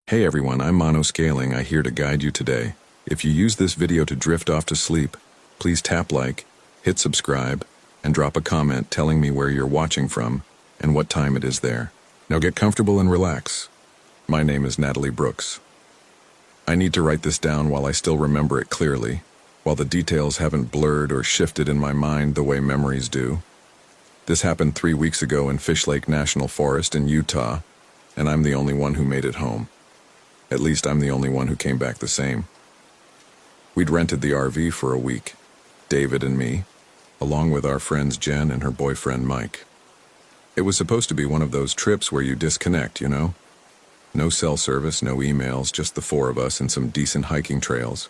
Hey everyone, I'm Monoscaling. I'm here to guide you today. If you use this video to drift off to sleep, please tap like, hit subscribe, and drop a comment telling me where you're watching from and what time it is there. Now get comfortable and relax. My name is Natalie Brooks. I need to write this down while I still remember it clearly, while the details haven't blurred or shifted in my mind the way memories do. This happened 3 weeks ago in Fish Lake National Forest in Utah, and I'm the only one who made it home. At least I'm the only one who came back the same. We'd rented the RV for a week, David and me, along with our friends Jen and her boyfriend Mike. It was supposed to be one of those trips where you disconnect, you know? No cell service, no emails, just the four of us and some decent hiking trails.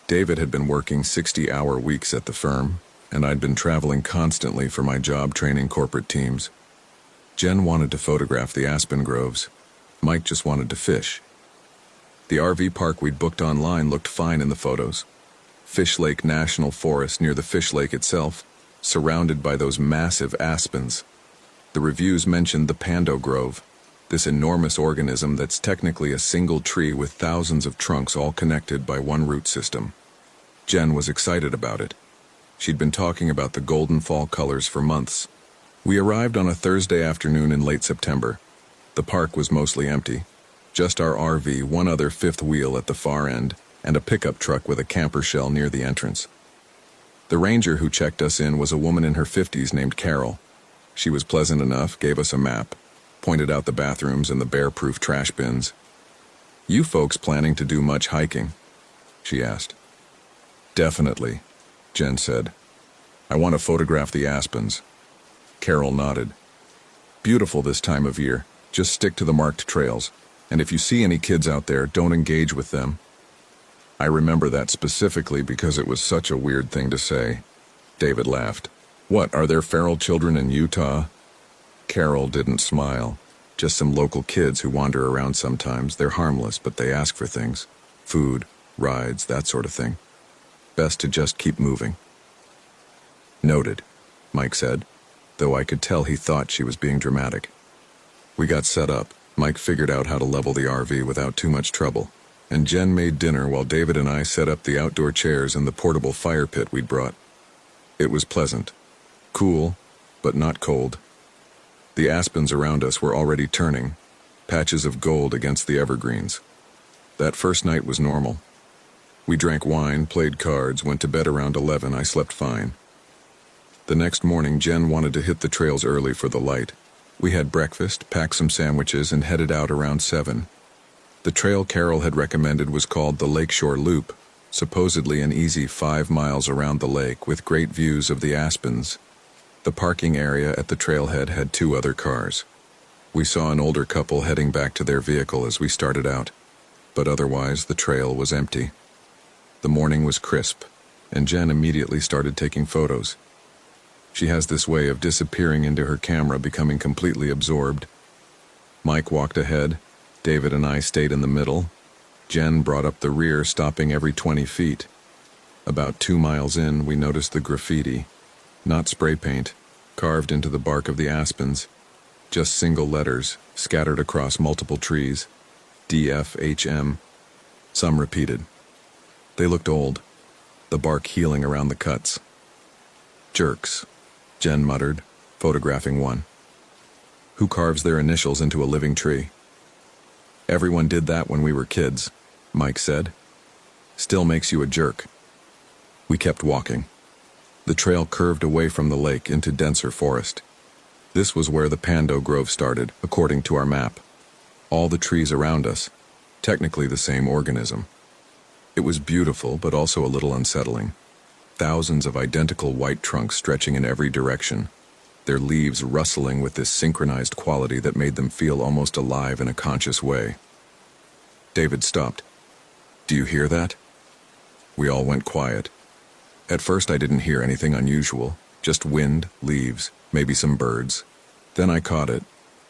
David had been working 60-hour weeks at the firm, and I'd been traveling constantly for my job training corporate teams. Jen wanted to photograph the aspen groves. Mike just wanted to fish. The RV park we'd booked online looked fine in the photos. Fish Lake National Forest near the Fish Lake itself, surrounded by those massive aspens. The reviews mentioned the Pando Grove, this enormous organism that's technically a single tree with thousands of trunks all connected by one root system. Jen was excited about it. She'd been talking about the golden fall colors for months. We arrived on a Thursday afternoon in late September. The park was mostly empty. Just our RV, one other fifth wheel at the far end, and a pickup truck with a camper shell near the entrance. The ranger who checked us in was a woman in her 50s named Carol. She was pleasant enough, gave us a map, pointed out the bathrooms and the bear-proof trash bins. "You folks planning to do much hiking?" she asked. "Definitely," Jen said. "I want to photograph the aspens." Carol nodded. "Beautiful this time of year. Just stick to the marked trails. And if you see any kids out there, don't engage with them." I remember that specifically because it was such a weird thing to say. David laughed. "What, are there feral children in Utah?" Carol didn't smile. "Just some local kids who wander around sometimes. They're harmless, but they ask for things. Food, rides, that sort of thing. Best to just keep moving." "Noted," Mike said, though I could tell he thought she was being dramatic. We got set up. Mike figured out how to level the RV without too much trouble, and Jen made dinner while David and I set up the outdoor chairs and the portable fire pit we'd brought. It was pleasant. Cool, but not cold. The aspens around us were already turning, patches of gold against the evergreens. That first night was normal. We drank wine, played cards, went to bed around 11. I slept fine. The next morning, Jen wanted to hit the trails early for the light. We had breakfast, packed some sandwiches, and headed out around 7. The trail Carol had recommended was called the Lakeshore Loop, supposedly an easy 5 miles around the lake with great views of the aspens. The parking area at the trailhead had 2 other cars. We saw an older couple heading back to their vehicle as we started out, but otherwise the trail was empty. The morning was crisp, and Jen immediately started taking photos. She has this way of disappearing into her camera, becoming completely absorbed. Mike walked ahead. David and I stayed in the middle. Jen brought up the rear, stopping every 20 feet. About 2 miles in, we noticed the graffiti. Not spray paint, carved into the bark of the aspens. Just single letters, scattered across multiple trees. DFHM. Some repeated. They looked old, the bark healing around the cuts. "Jerks," Jen muttered, photographing one. "Who carves their initials into a living tree?" "Everyone did that when we were kids," Mike said. "Still makes you a jerk." We kept walking. The trail curved away from the lake into denser forest. This was where the Pando Grove started, according to our map. All the trees around us, technically the same organism. It was beautiful, but also a little unsettling. Thousands of identical white trunks stretching in every direction, their leaves rustling with this synchronized quality that made them feel almost alive in a conscious way. David stopped. "Do you hear that?" We all went quiet. At first I didn't hear anything unusual, just wind, leaves, maybe some birds. Then I caught it,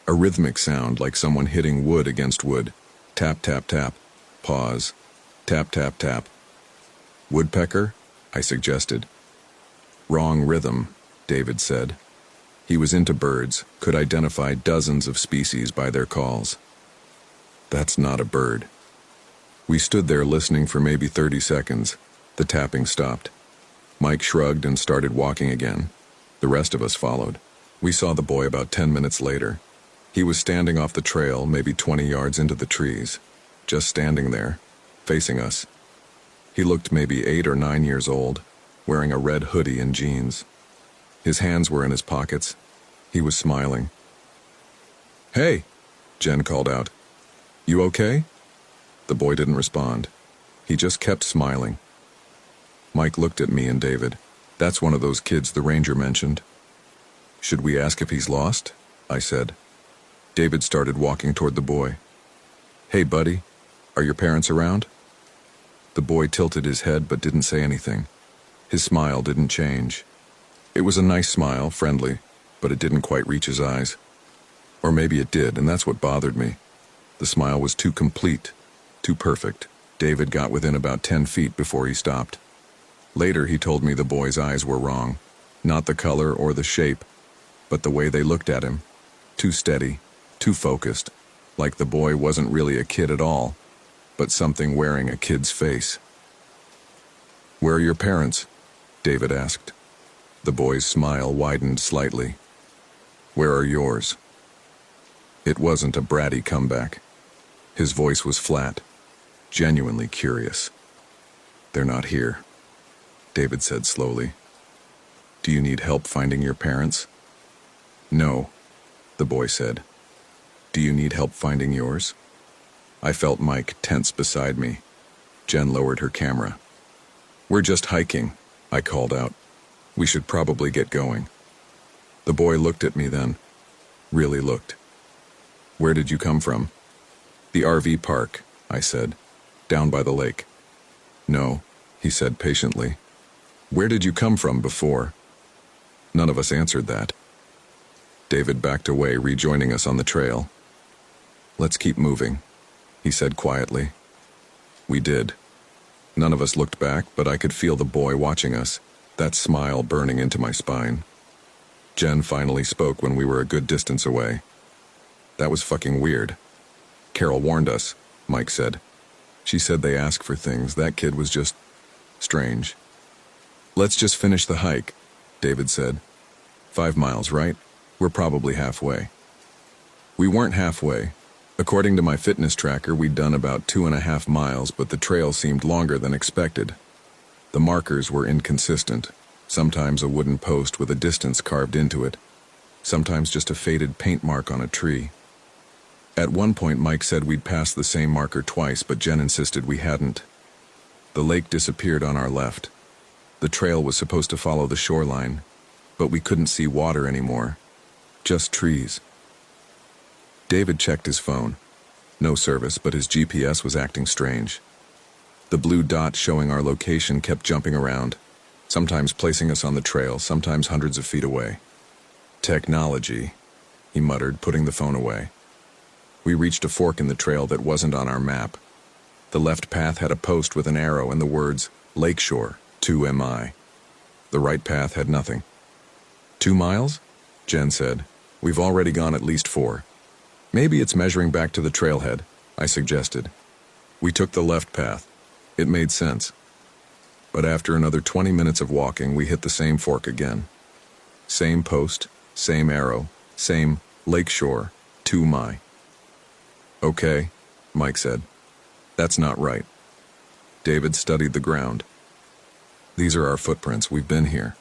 a rhythmic sound like someone hitting wood against wood. Tap, tap, tap. Pause. Tap, tap, tap. "Woodpecker?" I suggested. "Wrong rhythm," David said. He was into birds, could identify dozens of species by their calls. That's not a bird. We stood there listening for maybe 30 seconds. The tapping stopped. Mike shrugged and started walking again. The rest of us followed. We saw the boy about 10 minutes later. He was standing off the trail, maybe 20 yards into the trees, just standing there, facing us. He looked maybe 8 or 9 years old, wearing a red hoodie and jeans. His hands were in his pockets. He was smiling. "Hey," Jen called out. "You okay?" The boy didn't respond. He just kept smiling. Mike looked at me and David. "That's one of those kids the ranger mentioned." "Should we ask if he's lost?" I said. David started walking toward the boy. "Hey, buddy, are your parents around?" The boy tilted his head but didn't say anything. His smile didn't change. It was a nice smile, friendly, but it didn't quite reach his eyes. Or maybe it did, and that's what bothered me. The smile was too complete, too perfect. David got within about 10 feet before he stopped. Later, he told me the boy's eyes were wrong. Not the color or the shape, but the way they looked at him. Too steady, too focused, like the boy wasn't really a kid at all, but something wearing a kid's face. "Where are your parents?" David asked. The boy's smile widened slightly. "Where are yours?" It wasn't a bratty comeback. His voice was flat, genuinely curious. "They're not here," David said slowly. "Do you need help finding your parents?" "No," the boy said. "Do you need help finding yours?" I felt Mike tense beside me. Jen lowered her camera. "We're just hiking," I called out. "We should probably get going." The boy looked at me then. Really looked. "Where did you come from?" "The RV park," I said. "Down by the lake." "No," he said patiently. "Where did you come from before?" None of us answered that. David backed away, rejoining us on the trail. "Let's keep moving," he said quietly. We did. None of us looked back, but I could feel the boy watching us, that smile burning into my spine. Jen finally spoke when we were a good distance away. "That was fucking weird. Carol warned us," Mike said. "She said they ask for things. That kid was just strange." "Let's just finish the hike," David said. 5 miles, right? We're probably halfway." We weren't halfway. According to my fitness tracker, we'd done about 2.5 miles, but the trail seemed longer than expected. The markers were inconsistent. Sometimes a wooden post with a distance carved into it. Sometimes just a faded paint mark on a tree. At one point, Mike said we'd passed the same marker twice, but Jen insisted we hadn't. The lake disappeared on our left. The trail was supposed to follow the shoreline, but we couldn't see water anymore. Just trees. David checked his phone. No service, but his GPS was acting strange. The blue dot showing our location kept jumping around, sometimes placing us on the trail, sometimes hundreds of feet away. "Technology," he muttered, putting the phone away. We reached a fork in the trail that wasn't on our map. The left path had a post with an arrow and the words, "Lakeshore, 2 mi." The right path had nothing. 2 miles? Jen said. "We've already gone at least 4. Maybe it's measuring back to the trailhead," I suggested. We took the left path. It made sense. But after another 20 minutes of walking, we hit the same fork again. Same post, same arrow, same "Lakeshore, 2 mi." "Okay," Mike said. "That's not right." David studied the ground. "These are our footprints. We've been here."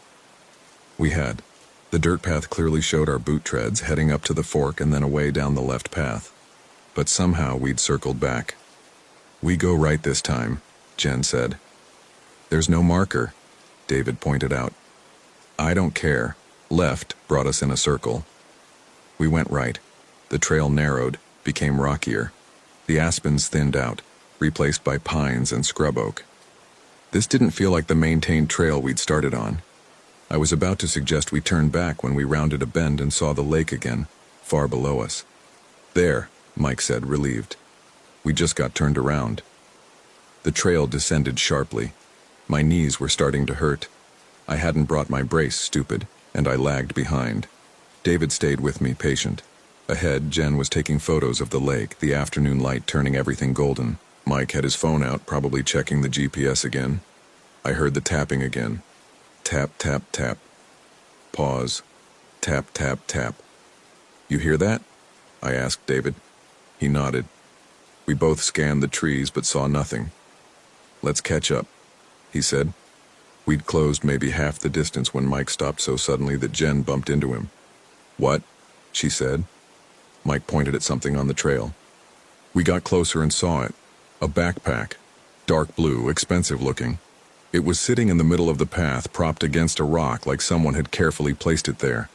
We had. The dirt path clearly showed our boot treads heading up to the fork and then away down the left path. But somehow we'd circled back. "We go right this time," Jen said. "There's no marker," David pointed out. "I don't care." Left brought us in a circle. We went right. The trail narrowed, became rockier. The aspens thinned out, replaced by pines and scrub oak. This didn't feel like the maintained trail we'd started on. I was about to suggest we turn back when we rounded a bend and saw the lake again, far below us. "There," Mike said, relieved. We just got turned around. The trail descended sharply. My knees were starting to hurt. I hadn't brought my brace, stupid, and I lagged behind. David stayed with me, patient. Ahead, Jen was taking photos of the lake, the afternoon light turning everything golden. Mike had his phone out, probably checking the GPS again. I heard the tapping again. Tap, tap, tap. Pause. Tap, tap, tap. You hear that? I asked David. He nodded. We both scanned the trees but saw nothing. Let's catch up, he said. We'd closed maybe half the distance when Mike stopped so suddenly that Jen bumped into him. What? She said. Mike pointed at something on the trail. We got closer and saw it. A backpack. Dark blue, expensive looking. It was sitting in the middle of the path, propped against a rock like someone had carefully placed it there.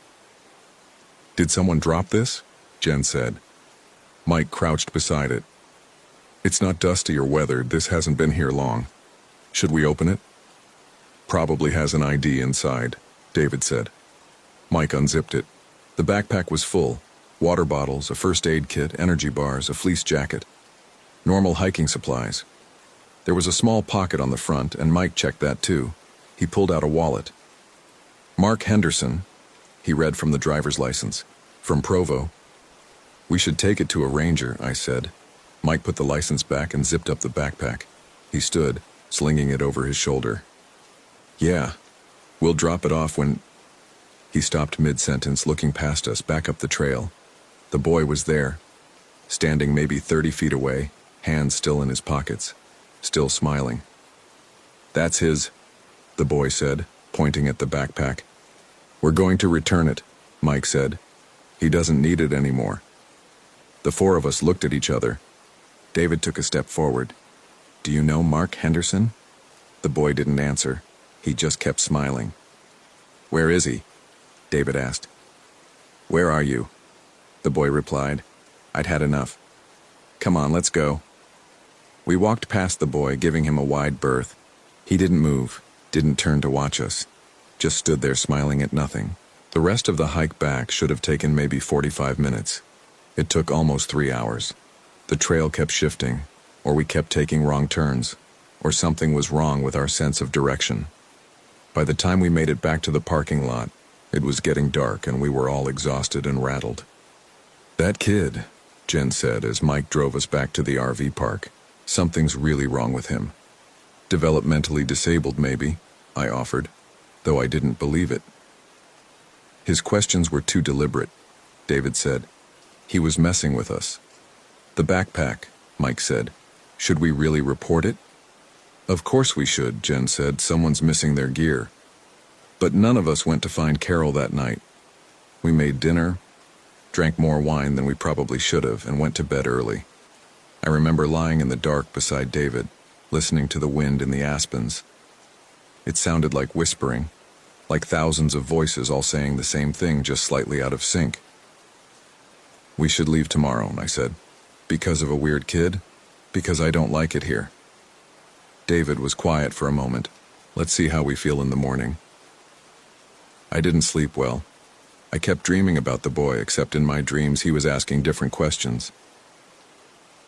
Did someone drop this? Jen said. Mike crouched beside it. It's not dusty or weathered. This hasn't been here long. Should we open it? Probably has an ID inside, David said. Mike unzipped it. The backpack was full. Water bottles, a first aid kit, energy bars, a fleece jacket. Normal hiking supplies. There was a small pocket on the front, and Mike checked that too. He pulled out a wallet. Mark Henderson, he read from the driver's license. From Provo. We should take it to a ranger, I said. Mike put the license back and zipped up the backpack. He stood, slinging it over his shoulder. Yeah, we'll drop it off when... He stopped mid-sentence, looking past us, back up the trail. The boy was there, standing maybe 30 feet away, hands still in his pockets, still smiling. That's his, the boy said, pointing at the backpack. We're going to return it, Mike said. He doesn't need it anymore. The four of us looked at each other. David took a step forward. Do you know Mark Henderson? The boy didn't answer. He just kept smiling. Where is he? David asked. Where are you? The boy replied. I'd had enough. Come on, let's go. We walked past the boy, giving him a wide berth. He didn't move, didn't turn to watch us, just stood there smiling at nothing. The rest of the hike back should have taken maybe 45 minutes. It took almost 3 hours. The trail kept shifting, or we kept taking wrong turns, or something was wrong with our sense of direction. By the time we made it back to the parking lot, it was getting dark and we were all exhausted and rattled. That kid, Jen said as Mike drove us back to the RV park. Something's really wrong with him. Developmentally disabled, maybe, I offered, though I didn't believe it. His questions were too deliberate, David said. He was messing with us. The backpack, Mike said. Should we really report it? Of course we should, Jen said. Someone's missing their gear. But none of us went to find Carol that night. We made dinner, drank more wine than we probably should have, and went to bed early. I remember lying in the dark beside David, listening to the wind in the aspens. It sounded like whispering, like thousands of voices all saying the same thing, just slightly out of sync. We should leave tomorrow, I said. Because of a weird kid? Because I don't like it here. David was quiet for a moment. Let's see how we feel in the morning. I didn't sleep well. I kept dreaming about the boy, except in my dreams he was asking different questions.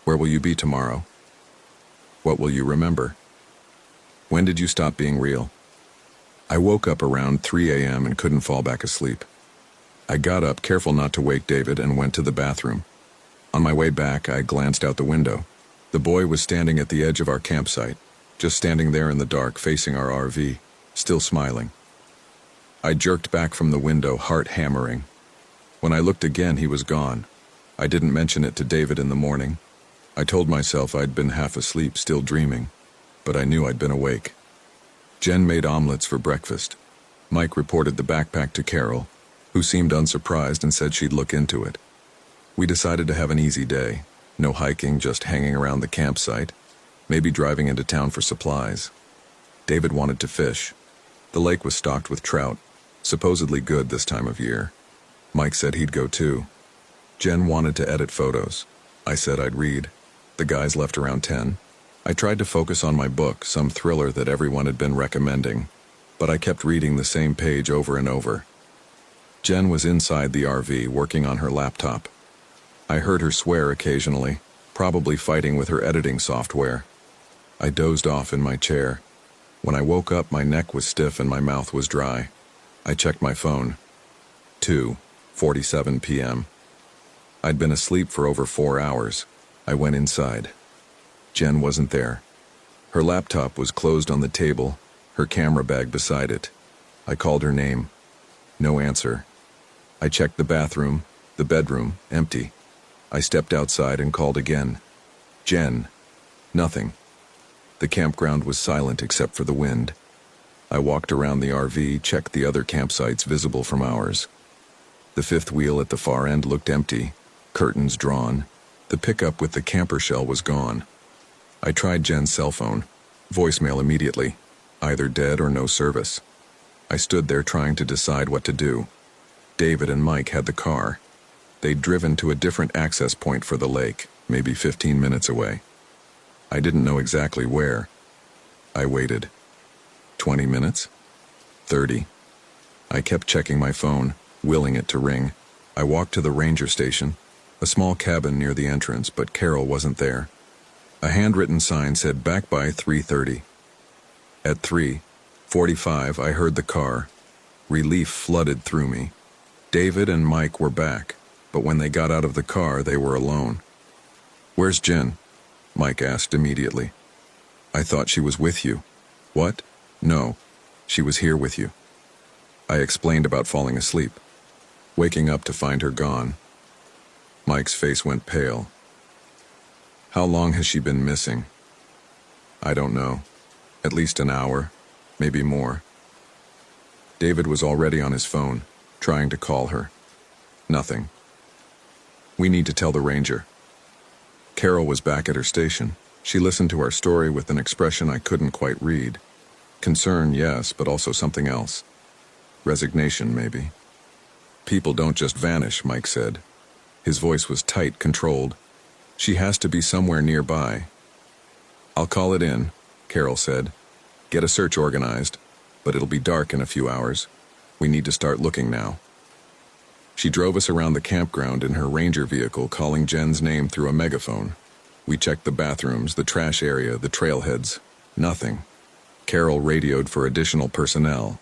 Where will you be tomorrow? What will you remember? When did you stop being real? I woke up around 3 a.m. and couldn't fall back asleep. I got up, careful not to wake David, and went to the bathroom. On my way back, I glanced out the window. The boy was standing at the edge of our campsite, just standing there in the dark, facing our RV, still smiling. I jerked back from the window, heart hammering. When I looked again, he was gone. I didn't mention it to David in the morning. I told myself I'd been half asleep, still dreaming, but I knew I'd been awake. Jen made omelets for breakfast. Mike reported the backpack to Carol, who seemed unsurprised and said she'd look into it. We decided to have an easy day. No hiking, just hanging around the campsite, maybe driving into town for supplies. David wanted to fish. The lake was stocked with trout, supposedly good this time of year. Mike said he'd go too. Jen wanted to edit photos. I said I'd read. The guys left around 10. I tried to focus on my book, some thriller that everyone had been recommending, but I kept reading the same page over and over. Jen was inside the RV working on her laptop. I heard her swear occasionally, probably fighting with her editing software. I dozed off in my chair. When I woke up, my neck was stiff and my mouth was dry. I checked my phone. 2:47 p.m. I'd been asleep for over 4 hours. I went inside. Jen wasn't there. Her laptop was closed on the table, her camera bag beside it. I called her name. No answer. I checked the bathroom, the bedroom, empty. I stepped outside and called again. Jen. Nothing. The campground was silent except for the wind. I walked around the RV, checked the other campsites visible from ours. The fifth wheel at the far end looked empty, curtains drawn. The pickup with the camper shell was gone. I tried Jen's cell phone. Voicemail immediately. Either dead or no service. I stood there trying to decide what to do. David and Mike had the car. They'd driven to a different access point for the lake, maybe 15 minutes away. I didn't know exactly where. I waited. 20 minutes? 30. I kept checking my phone, willing it to ring. I walked to the ranger station, a small cabin near the entrance, but Carol wasn't there. A handwritten sign said back by 3:30. At 3:45, I heard the car. Relief flooded through me. David and Mike were back, but when they got out of the car, they were alone. "Where's Jen?" Mike asked immediately. "I thought she was with you." "What?" "No, she was here with you." I explained about falling asleep, waking up to find her gone. Mike's face went pale. "How long has she been missing?" "I don't know. At least an hour, maybe more." David was already on his phone, trying to call her. Nothing. "We need to tell the ranger." Carol was back at her station. She listened to our story with an expression I couldn't quite read. Concern, yes, but also something else. Resignation, maybe. "People don't just vanish," Mike said. His voice was tight, controlled. "She has to be somewhere nearby." "I'll call it in," Carol said. "Get a search organized, but it'll be dark in a few hours. We need to start looking now." She drove us around the campground in her ranger vehicle, calling Jen's name through a megaphone. We checked the bathrooms, the trash area, the trailheads. Nothing. Carol radioed for additional personnel.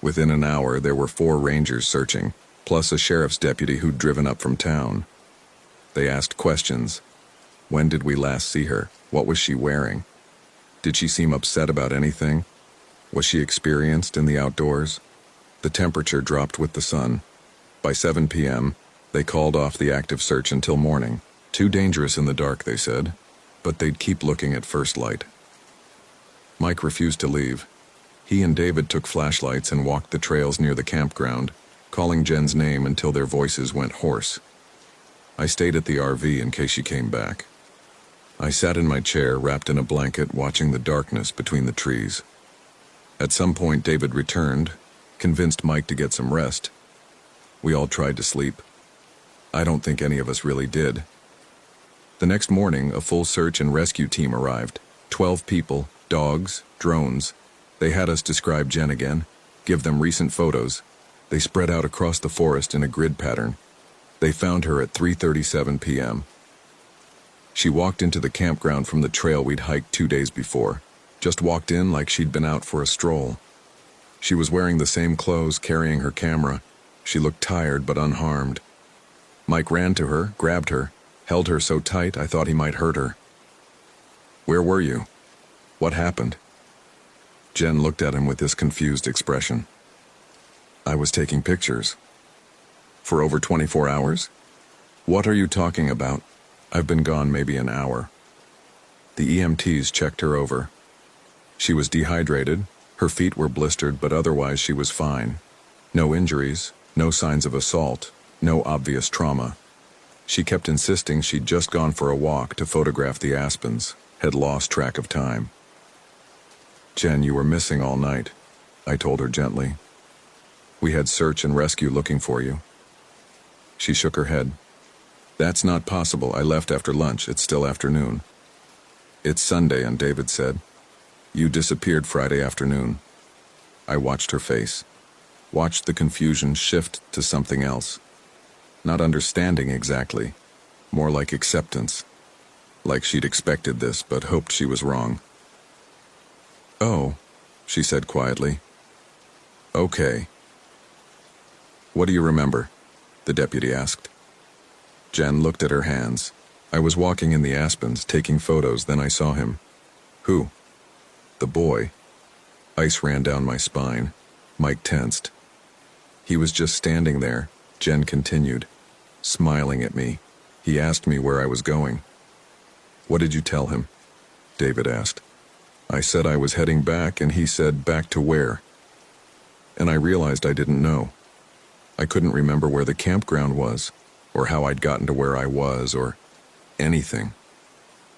Within an hour, there were 4 rangers searching, plus a sheriff's deputy who'd driven up from town. They asked questions. When did we last see her? What was she wearing? Did she seem upset about anything? Was she experienced in the outdoors? The temperature dropped with the sun. By 7 p.m., they called off the active search until morning. Too dangerous in the dark, they said, but they'd keep looking at first light. Mike refused to leave. He and David took flashlights and walked the trails near the campground, calling Jen's name until their voices went hoarse. I stayed at the RV in case she came back. I sat in my chair, wrapped in a blanket, watching the darkness between the trees. At some point, David returned, convinced Mike to get some rest. We all tried to sleep. I don't think any of us really did. The next morning, a full search and rescue team arrived. 12 people, dogs, drones. They had us describe Jen again, give them recent photos. They spread out across the forest in a grid pattern. They found her at 3:37 p.m. She walked into the campground from the trail we'd hiked 2 days before. Just walked in like she'd been out for a stroll. She was wearing the same clothes, carrying her camera. She looked tired but unharmed. Mike ran to her, grabbed her, held her so tight I thought he might hurt her. "Where were you? What happened?" Jen looked at him with this confused expression. "I was taking pictures." "For over 24 hours? What are you talking about?" "I've been gone maybe an hour." The EMTs checked her over. She was dehydrated, her feet were blistered, but otherwise she was fine. No injuries, no signs of assault, no obvious trauma. She kept insisting she'd just gone for a walk to photograph the aspens, had lost track of time. "Jen, you were missing all night," I told her gently. "We had search and rescue looking for you." She shook her head. "That's not possible. I left after lunch. It's still afternoon." "It's Sunday," and David said. "You disappeared Friday afternoon." I watched her face, watched the confusion shift to something else. Not understanding exactly, more like acceptance. Like she'd expected this, but hoped she was wrong. "Oh," she said quietly. "Okay." "What do you remember?" the deputy asked. Jen looked at her hands. I was walking in the aspens, taking photos, then I saw him. Who? The boy. Ice ran down my spine. Mike tensed. He was just standing there, Jen continued, smiling at me. He asked me where I was going. What did you tell him? David asked. I said I was heading back, and he said, back to where? And I realized I didn't know. I couldn't remember where the campground was, or how I'd gotten to where I was, or anything.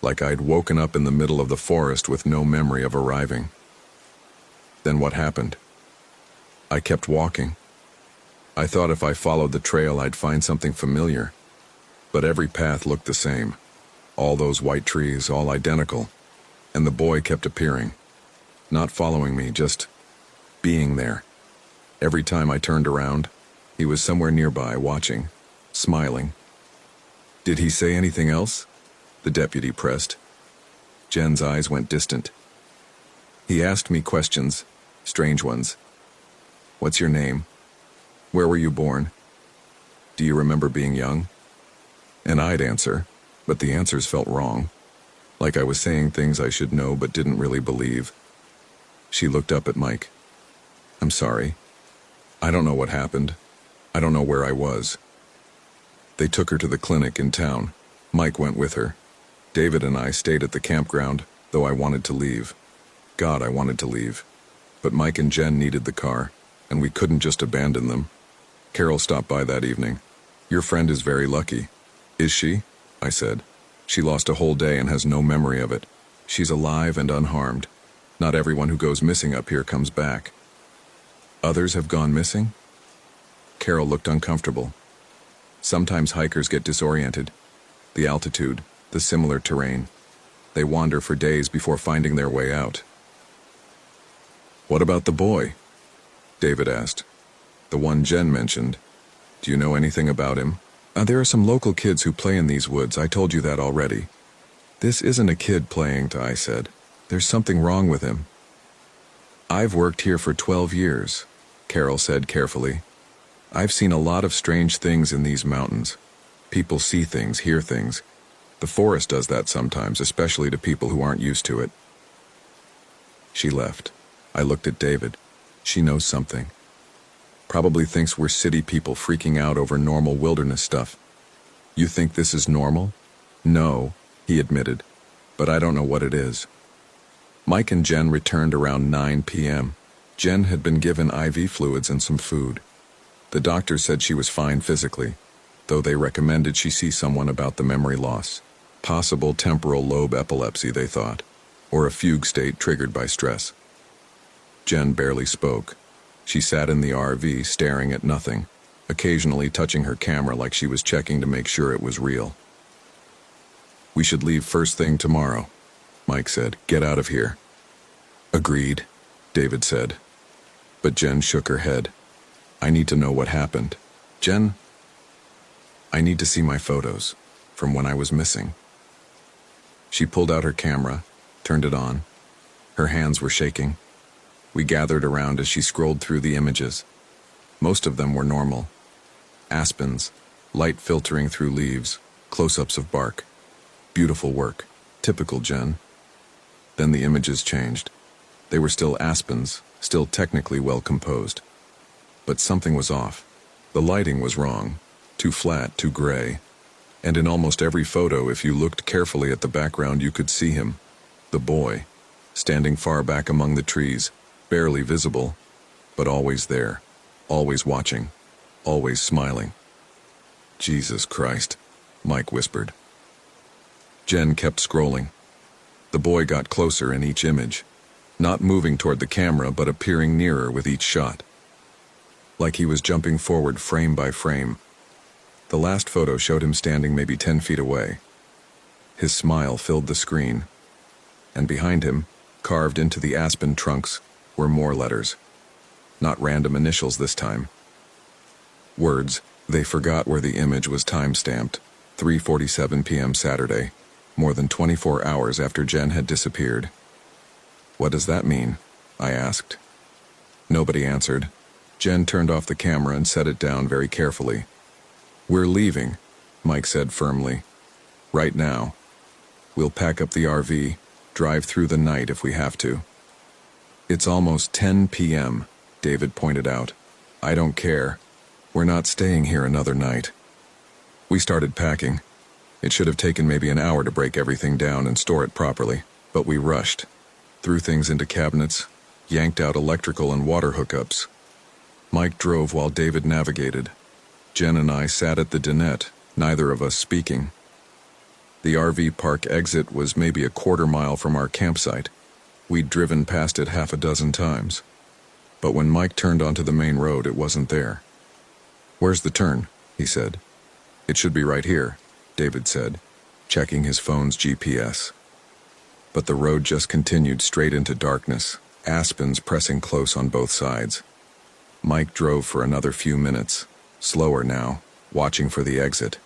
Like I'd woken up in the middle of the forest with no memory of arriving. Then what happened? I kept walking. I thought if I followed the trail I'd find something familiar. But every path looked the same. All those white trees, all identical. And the boy kept appearing. Not following me, just being there. Every time I turned around, he was somewhere nearby, watching, smiling. Did he say anything else? The deputy pressed. Jen's eyes went distant. He asked me questions, strange ones. What's your name? Where were you born? Do you remember being young? And I'd answer, but the answers felt wrong. Like I was saying things I should know but didn't really believe. She looked up at Mike. I'm sorry. I don't know what happened. I don't know where I was. They took her to the clinic in town. Mike went with her. David and I stayed at the campground, though I wanted to leave. God, I wanted to leave. But Mike and Jen needed the car, and we couldn't just abandon them. Carol stopped by that evening. Your friend is very lucky. Is she? I said. She lost a whole day and has no memory of it. She's alive and unharmed. Not everyone who goes missing up here comes back. Others have gone missing? Carol looked uncomfortable. Sometimes hikers get disoriented. The altitude, the similar terrain. They wander for days before finding their way out. What about the boy? David asked. The one Jen mentioned. Do you know anything about him? There are some local kids who play in these woods. I told you that already. This isn't a kid playing, I said. There's something wrong with him. I've worked here for 12 years, Carol said carefully. I've seen a lot of strange things in these mountains. People see things, hear things. The forest does that sometimes, especially to people who aren't used to it. She left. I looked at David. She knows something. Probably thinks we're city people freaking out over normal wilderness stuff. You think this is normal? No, he admitted, but I don't know what it is. Mike and Jen returned around 9 p.m. Jen had been given IV fluids and some food. The doctor said she was fine physically, though they recommended she see someone about the memory loss. Possible temporal lobe epilepsy, they thought, or a fugue state triggered by stress. Jen barely spoke. She sat in the RV staring at nothing, occasionally touching her camera like she was checking to make sure it was real. We should leave first thing tomorrow, Mike said. Get out of here. Agreed, David said. But Jen shook her head. I need to know what happened. Jen, I need to see my photos from when I was missing. She pulled out her camera, turned it on. Her hands were shaking. We gathered around as she scrolled through the images. Most of them were normal. Aspens, light filtering through leaves, close-ups of bark. Beautiful work. Typical Jen. Then the images changed. They were still aspens, still technically well composed. But something was off. The lighting was wrong. Too flat, too gray. And in almost every photo, if you looked carefully at the background, you could see him. The boy, standing far back among the trees, barely visible, but always there, always watching, always smiling. Jesus Christ, Mike whispered. Jen kept scrolling. The boy got closer in each image, not moving toward the camera but appearing nearer with each shot. Like he was jumping forward frame by frame. The last photo showed him standing maybe 10 feet away. His smile filled the screen, and behind him, carved into the aspen trunks, were more letters. Not random initials this time. Words they forgot where the image was time-stamped, 3:47 p.m. Saturday, more than 24 hours after Jen had disappeared. What does that mean? I asked. Nobody answered. Jen turned off the camera and set it down very carefully. We're leaving, Mike said firmly. Right now. We'll pack up the RV, drive through the night if we have to. It's almost 10 p.m., David pointed out. I don't care. We're not staying here another night. We started packing. It should have taken maybe an hour to break everything down and store it properly, but we rushed. Threw things into cabinets, yanked out electrical and water hookups. Mike drove while David navigated. Jen and I sat at the dinette, neither of us speaking. The RV park exit was maybe a quarter-mile from our campsite. We'd driven past it half a dozen times. But when Mike turned onto the main road, it wasn't there. Where's the turn? He said. It should be right here, David said, checking his phone's GPS. But the road just continued straight into darkness, aspens pressing close on both sides. Mike drove for another few minutes, slower now, watching for the exit.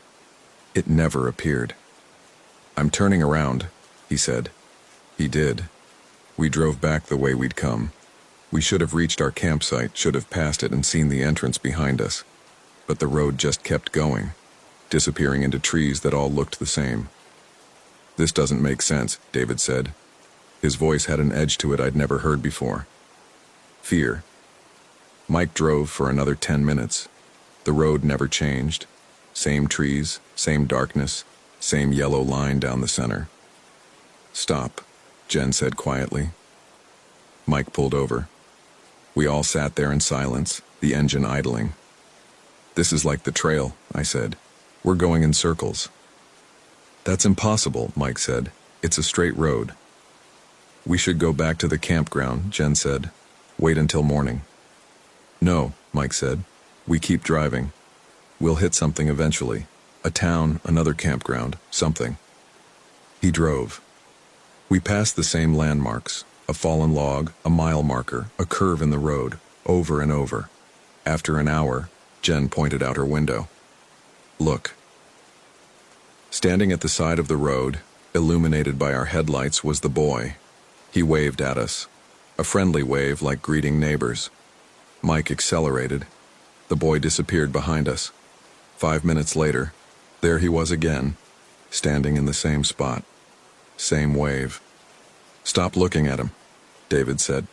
It never appeared. I'm turning around, he said. He did. We drove back the way we'd come. We should have reached our campsite, should have passed it and seen the entrance behind us. But the road just kept going, disappearing into trees that all looked the same. This doesn't make sense, David said. His voice had an edge to it I'd never heard before. Fear. Mike drove for another 10 minutes. The road never changed. Same trees, same darkness, same yellow line down the center. Stop, Jen said quietly. Mike pulled over. We all sat there in silence, the engine idling. This is like the trail, I said. We're going in circles. That's impossible, Mike said. It's a straight road. We should go back to the campground, Jen said. Wait until morning. No, Mike said. We keep driving. We'll hit something eventually. A town, another campground, something. He drove. We passed the same landmarks, a fallen log, a mile marker, a curve in the road, over and over. After an hour, Jen pointed out her window. Look. Standing at the side of the road, illuminated by our headlights, was the boy. He waved at us, a friendly wave like greeting neighbors. Mike accelerated. The boy disappeared behind us. 5 minutes later, there he was again, standing in the same spot. Same wave. Stop looking at him, David said.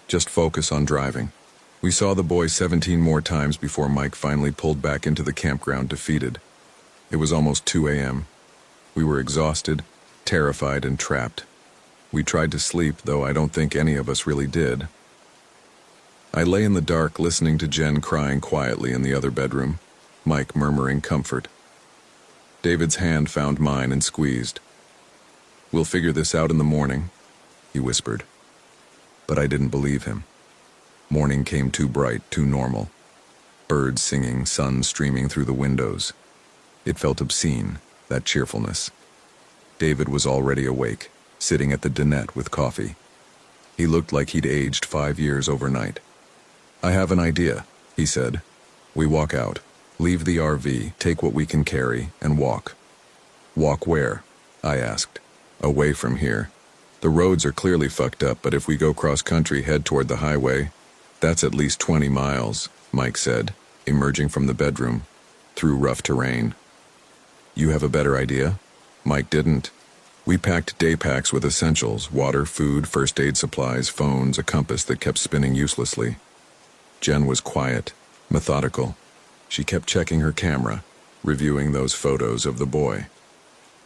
Just focus on driving. We saw the boy 17 more times before Mike finally pulled back into the campground defeated. It was almost 2 a.m. We were exhausted, terrified, and trapped. We tried to sleep, though I don't think any of us really did. I lay in the dark listening to Jen crying quietly in the other bedroom, Mike murmuring comfort. David's hand found mine and squeezed. We'll figure this out in the morning, he whispered. But I didn't believe him. Morning came too bright, too normal. Birds singing, sun streaming through the windows. It felt obscene, that cheerfulness. David was already awake, sitting at the dinette with coffee. He looked like he'd aged 5 years overnight. I have an idea, he said. We walk out, leave the RV, take what we can carry, and walk. Walk where? I asked. Away from here. The roads are clearly fucked up, but if we go cross-country, head toward the highway, that's at least 20 miles, Mike said, emerging from the bedroom, through rough terrain. You have a better idea? Mike didn't. We packed day packs with essentials, water, food, first aid supplies, phones, a compass that kept spinning uselessly. Jen was quiet, methodical. She kept checking her camera, reviewing those photos of the boy.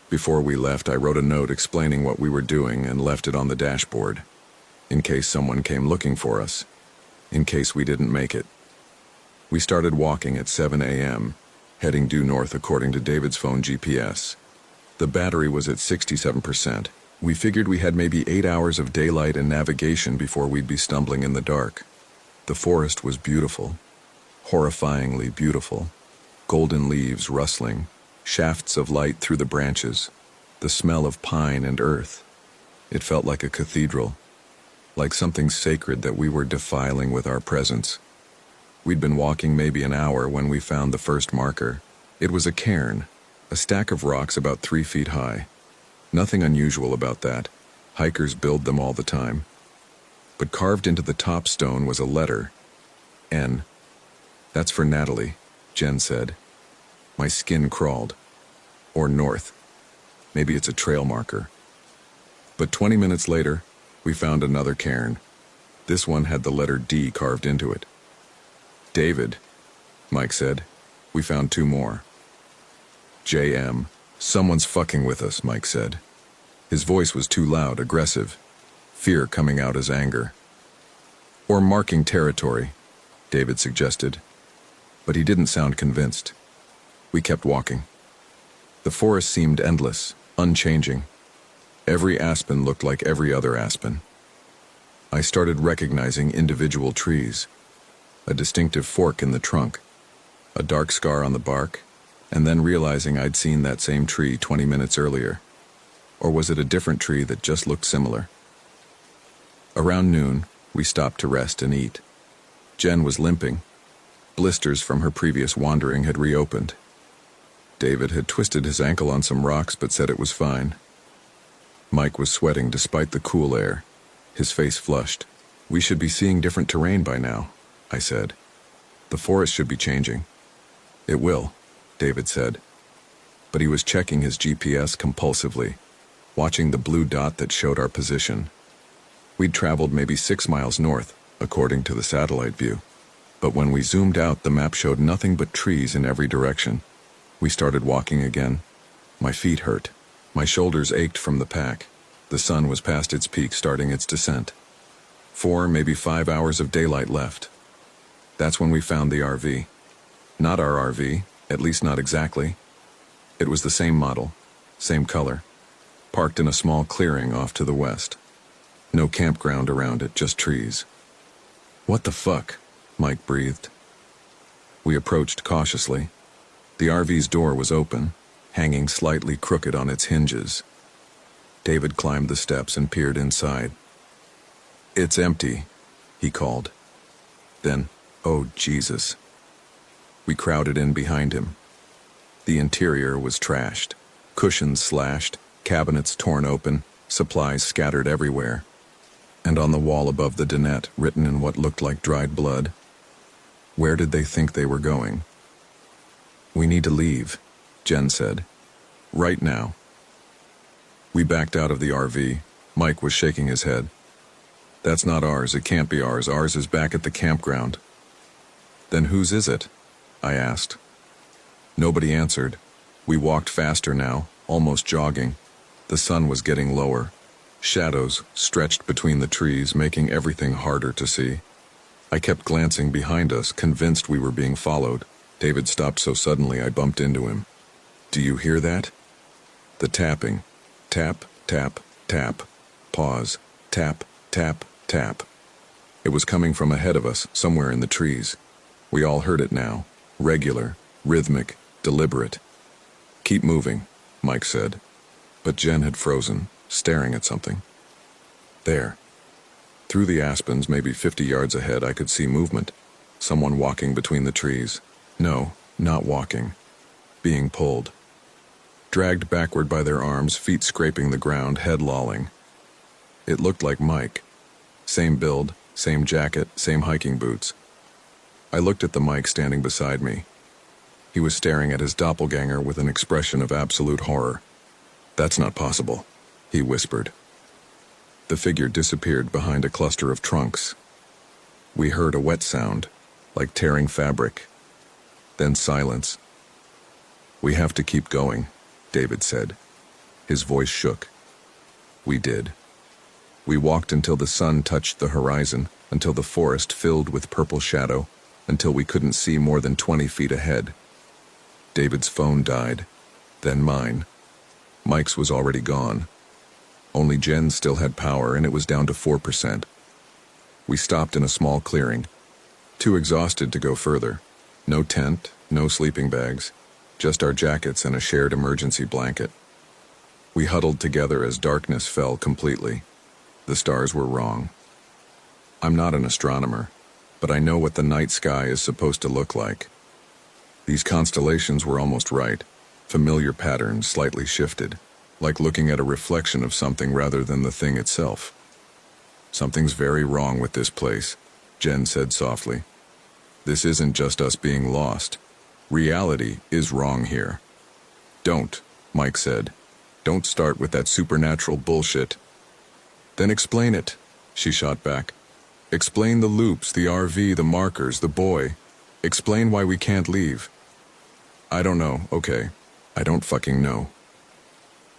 Before we left, I wrote a note explaining what we were doing and left it on the dashboard, in case someone came looking for us, in case we didn't make it. We started walking at 7 a.m., heading due north according to David's phone GPS. The battery was at 67%. We figured we had maybe 8 hours of daylight and navigation before we'd be stumbling in the dark. The forest was beautiful, horrifyingly beautiful. Golden leaves rustling, shafts of light through the branches, the smell of pine and earth. It felt like a cathedral, like something sacred that we were defiling with our presence. We'd been walking maybe an hour when we found the first marker. It was a cairn, a stack of rocks about 3 feet high. Nothing unusual about that. Hikers build them all the time. But carved into the top stone was a letter, N. That's for Natalie, Jen said. My skin crawled. Or north. Maybe it's a trail marker. But 20 minutes later, we found another cairn. This one had the letter D carved into it. David, Mike said. We found 2 more. JM. Someone's fucking with us, Mike said. His voice was too loud, aggressive, fear coming out as anger. Or marking territory, David suggested. But he didn't sound convinced. We kept walking. The forest seemed endless, unchanging. Every aspen looked like every other aspen. I started recognizing individual trees. A distinctive fork in the trunk, a dark scar on the bark, and then realizing I'd seen that same tree 20 minutes earlier. Or was it a different tree that just looked similar? Around noon, we stopped to rest and eat. Jen was limping. Blisters from her previous wandering had reopened. David had twisted his ankle on some rocks but said it was fine. Mike was sweating despite the cool air, his face flushed. We should be seeing different terrain by now, I said. The forest should be changing. It will, David said. But he was checking his GPS compulsively, watching the blue dot that showed our position. We'd traveled maybe 6 miles north, according to the satellite view. But when we zoomed out, the map showed nothing but trees in every direction. We started walking again. My feet hurt. My shoulders ached from the pack. The sun was past its peak, starting its descent. 4, maybe 5 hours of daylight left. That's when we found the RV. Not our RV, at least not exactly. It was the same model, same color, parked in a small clearing off to the west. No campground around it, just trees. What the fuck? Mike breathed. We approached cautiously. The RV's door was open, hanging slightly crooked on its hinges. David climbed the steps and peered inside. It's empty, he called. Then, oh Jesus. We crowded in behind him. The interior was trashed, cushions slashed, cabinets torn open, supplies scattered everywhere. And on the wall above the dinette, written in what looked like dried blood, where did they think they were going? We need to leave, Jen said. Right now. We backed out of the RV. Mike was shaking his head. That's not ours. It can't be ours. Ours is back at the campground. Then whose is it? I asked. Nobody answered. We walked faster now, almost jogging. The sun was getting lower. Shadows stretched between the trees, making everything harder to see. I kept glancing behind us, convinced we were being followed. David stopped so suddenly I bumped into him. Do you hear that? The tapping. Tap, tap, tap. Pause. Tap, tap, tap. It was coming from ahead of us, somewhere in the trees. We all heard it now. Regular, rhythmic, deliberate. Keep moving, Mike said. But Jen had frozen, staring at something. There. Through the aspens, maybe 50 yards ahead, I could see movement. Someone walking between the trees. No, not walking. Being pulled. Dragged backward by their arms, feet scraping the ground, head lolling. It looked like Mike. Same build, same jacket, same hiking boots. I looked at the Mike standing beside me. He was staring at his doppelganger with an expression of absolute horror. That's not possible, he whispered. The figure disappeared behind a cluster of trunks. We heard a wet sound, like tearing fabric. Then silence. We have to keep going, David said. His voice shook. We did. We walked until the sun touched the horizon, until the forest filled with purple shadow, until we couldn't see more than 20 feet ahead. David's phone died, then mine. Mike's was already gone. Only Jen still had power, and it was down to 4%. We stopped in a small clearing, too exhausted to go further. No tent, no sleeping bags, just our jackets and a shared emergency blanket. We huddled together as darkness fell completely. The stars were wrong. I'm not an astronomer, but I know what the night sky is supposed to look like. These constellations were almost right, familiar patterns slightly shifted, like looking at a reflection of something rather than the thing itself. Something's very wrong with this place, Jen said softly. This isn't just us being lost. Reality is wrong here. Don't, Mike said. Don't start with that supernatural bullshit. Then explain it, she shot back. Explain the loops, the RV, the markers, the boy. Explain why we can't leave. I don't know, okay. I don't fucking know.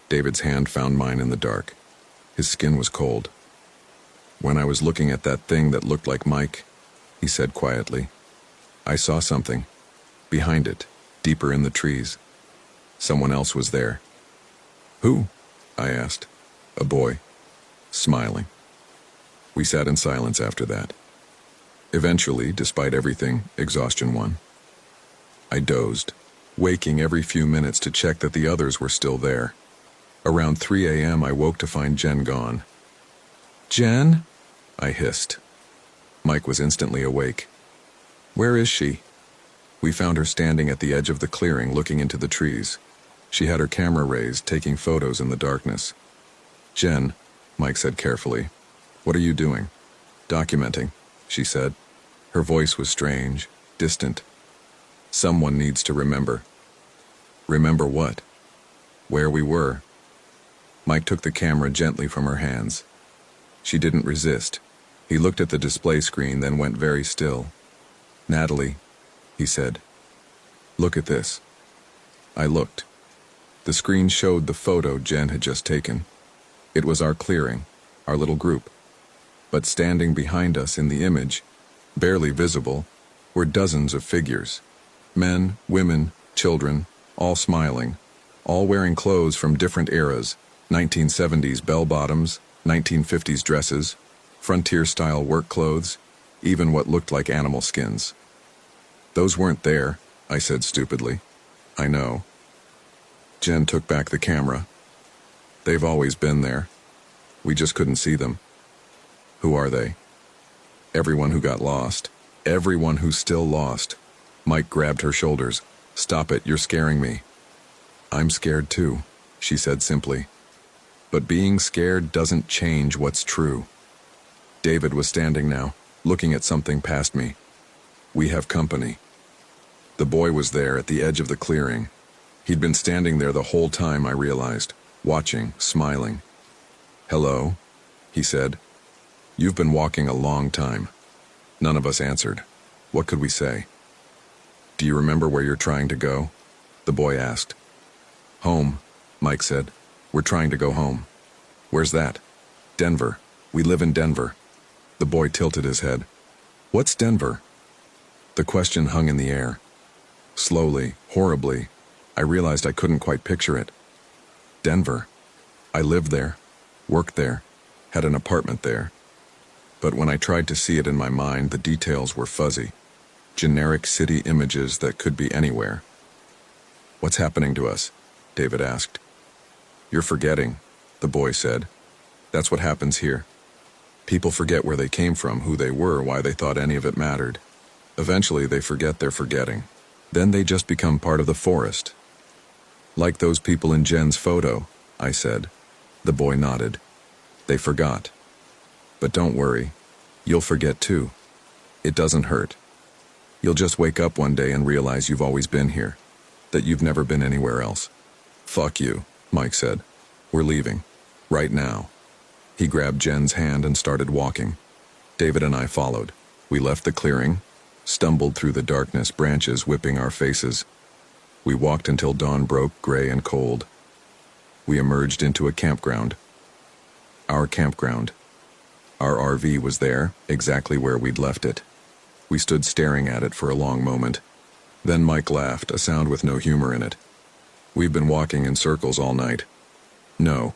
David's hand found mine in the dark. His skin was cold. When I was looking at that thing that looked like Mike, he said quietly, I saw something. Behind it, deeper in the trees. Someone else was there. Who? I asked. A boy. Smiling. We sat in silence after that. Eventually, despite everything, exhaustion won. I dozed, waking every few minutes to check that the others were still there. Around 3 a.m. I woke to find Jen gone. Jen? I hissed. Mike was instantly awake. Where is she? We found her standing at the edge of the clearing looking into the trees. She had her camera raised, taking photos in the darkness. Jen, Mike said carefully, what are you doing? Documenting, she said. Her voice was strange, distant. Someone needs to remember. Remember what? Where we were. Mike took the camera gently from her hands. She didn't resist. He looked at the display screen, then went very still. Natalie, he said, look at this. I looked. The screen showed the photo Jen had just taken. It was our clearing, our little group. But standing behind us in the image, barely visible, were dozens of figures. Men, women, children, all smiling, all wearing clothes from different eras, 1970s bell-bottoms, 1950s dresses, frontier-style work clothes, even what looked like animal skins. Those weren't there, I said stupidly. I know. Jen took back the camera. They've always been there. We just couldn't see them. Who are they? Everyone who got lost. Everyone who's still lost. Mike grabbed her shoulders. Stop it, you're scaring me. I'm scared too, she said simply. But being scared doesn't change what's true. David was standing now, looking at something past me. We have company. The boy was there at the edge of the clearing. He'd been standing there the whole time, I realized, watching, smiling. Hello, he said. You've been walking a long time. None of us answered. What could we say? Do you remember where you're trying to go? The boy asked. Home, Mike said. We're trying to go home. Where's that? Denver. We live in Denver. The boy tilted his head. What's Denver? The question hung in the air. Slowly, horribly, I realized I couldn't quite picture it. Denver. I lived there, worked there, had an apartment there. But when I tried to see it in my mind, the details were fuzzy. Generic city images that could be anywhere. What's happening to us? David asked. You're forgetting, the boy said. That's what happens here. People forget where they came from, who they were, why they thought any of it mattered. Eventually they forget they're forgetting. Then they just become part of the forest. Like those people in Jen's photo, I said. The boy nodded. They forgot. But don't worry. You'll forget too. It doesn't hurt. You'll just wake up one day and realize you've always been here. That you've never been anywhere else. Fuck you, Mike said. We're leaving. Right now. He grabbed Jen's hand and started walking. David and I followed. We left the clearing, stumbled through the darkness, branches whipping our faces. We walked until dawn broke, gray and cold. We emerged into a campground. Our campground. Our RV was there, exactly where we'd left it. We stood staring at it for a long moment. Then Mike laughed, a sound with no humor in it. We've been walking in circles all night. No,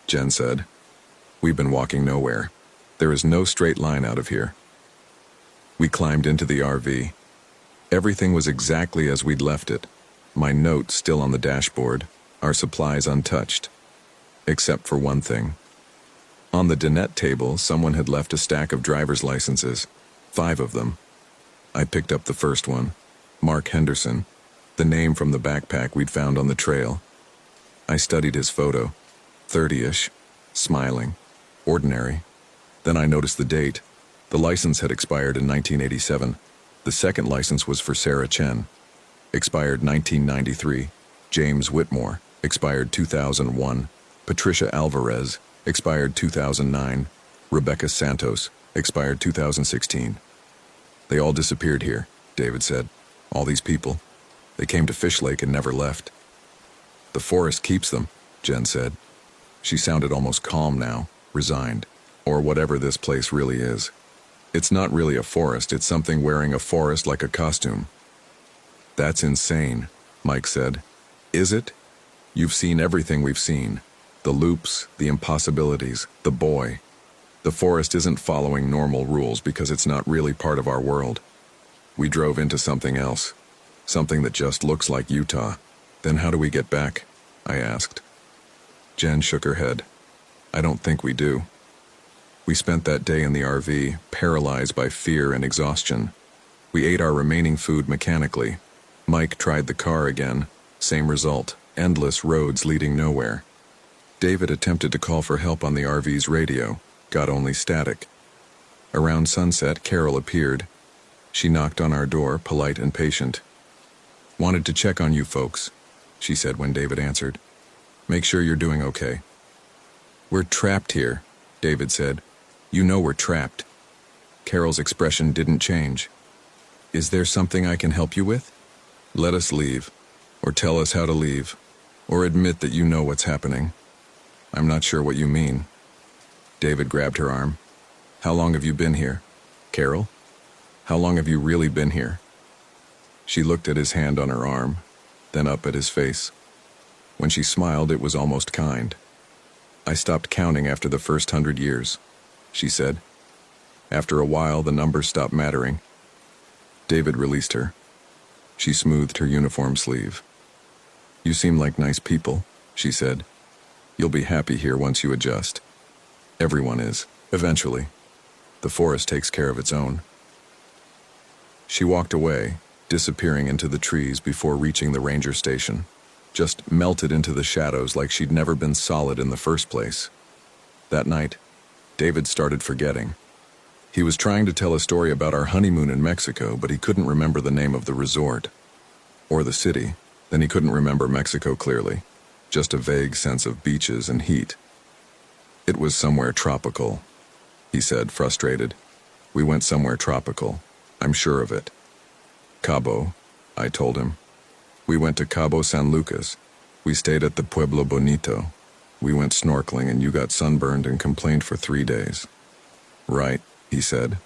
Jen said. We've been walking nowhere. There is no straight line out of here. We climbed into the RV. Everything was exactly as we'd left it. My notes still on the dashboard, our supplies untouched. Except for one thing. On the dinette table, someone had left a stack of driver's licenses. 5 of them. I picked up the first one. Mark Henderson. The name from the backpack we'd found on the trail. I studied his photo. 30-ish. Smiling. Ordinary. Then I noticed the date. The license had expired in 1987. The second license was for Sarah Chen. Expired 1993. James Whitmore. expired 2001, Patricia Alvarez, expired 2009, Rebecca Santos, expired 2016. They all disappeared here, David said. All these people. They came to Fish Lake and never left. The forest keeps them, Jen said. She sounded almost calm now, resigned, or whatever this place really is. It's not really a forest, it's something wearing a forest like a costume. That's insane, Mike said. Is it? You've seen everything we've seen. The loops, the impossibilities, the boy. The forest isn't following normal rules because it's not really part of our world. We drove into something else, something that just looks like Utah. Then how do we get back? I asked. Jen shook her head. I don't think we do. We spent that day in the RV, paralyzed by fear and exhaustion. We ate our remaining food mechanically. Mike tried the car again. Same result, endless roads leading nowhere. David attempted to call for help on the RV's radio, got only static. Around sunset, Carol appeared. She knocked on our door, polite and patient. Wanted to check on you folks, she said when David answered. Make sure you're doing okay. We're trapped here, David said. You know we're trapped. Carol's expression didn't change. Is there something I can help you with? Let us leave, or tell us how to leave, or admit that you know what's happening. I'm not sure what you mean. David grabbed her arm. How long have you been here? Carol? How long have you really been here? She looked at his hand on her arm, then up at his face. When she smiled, it was almost kind. I stopped counting after the first 100 years, she said. After a while, the numbers stopped mattering. David released her. She smoothed her uniform sleeve. You seem like nice people, she said. You'll be happy here once you adjust. Everyone is, eventually. The forest takes care of its own. She walked away, disappearing into the trees before reaching the ranger station, just melted into the shadows like she'd never been solid in the first place. That night, David started forgetting. He was trying to tell a story about our honeymoon in Mexico, but he couldn't remember the name of the resort, or the city. Then he couldn't remember Mexico clearly, just a vague sense of beaches and heat. It was somewhere tropical, he said, frustrated. We went somewhere tropical. I'm sure of it. Cabo, I told him. We went to Cabo San Lucas. We stayed at the Pueblo Bonito. We went snorkeling and you got sunburned and complained for 3 days. Right, he said,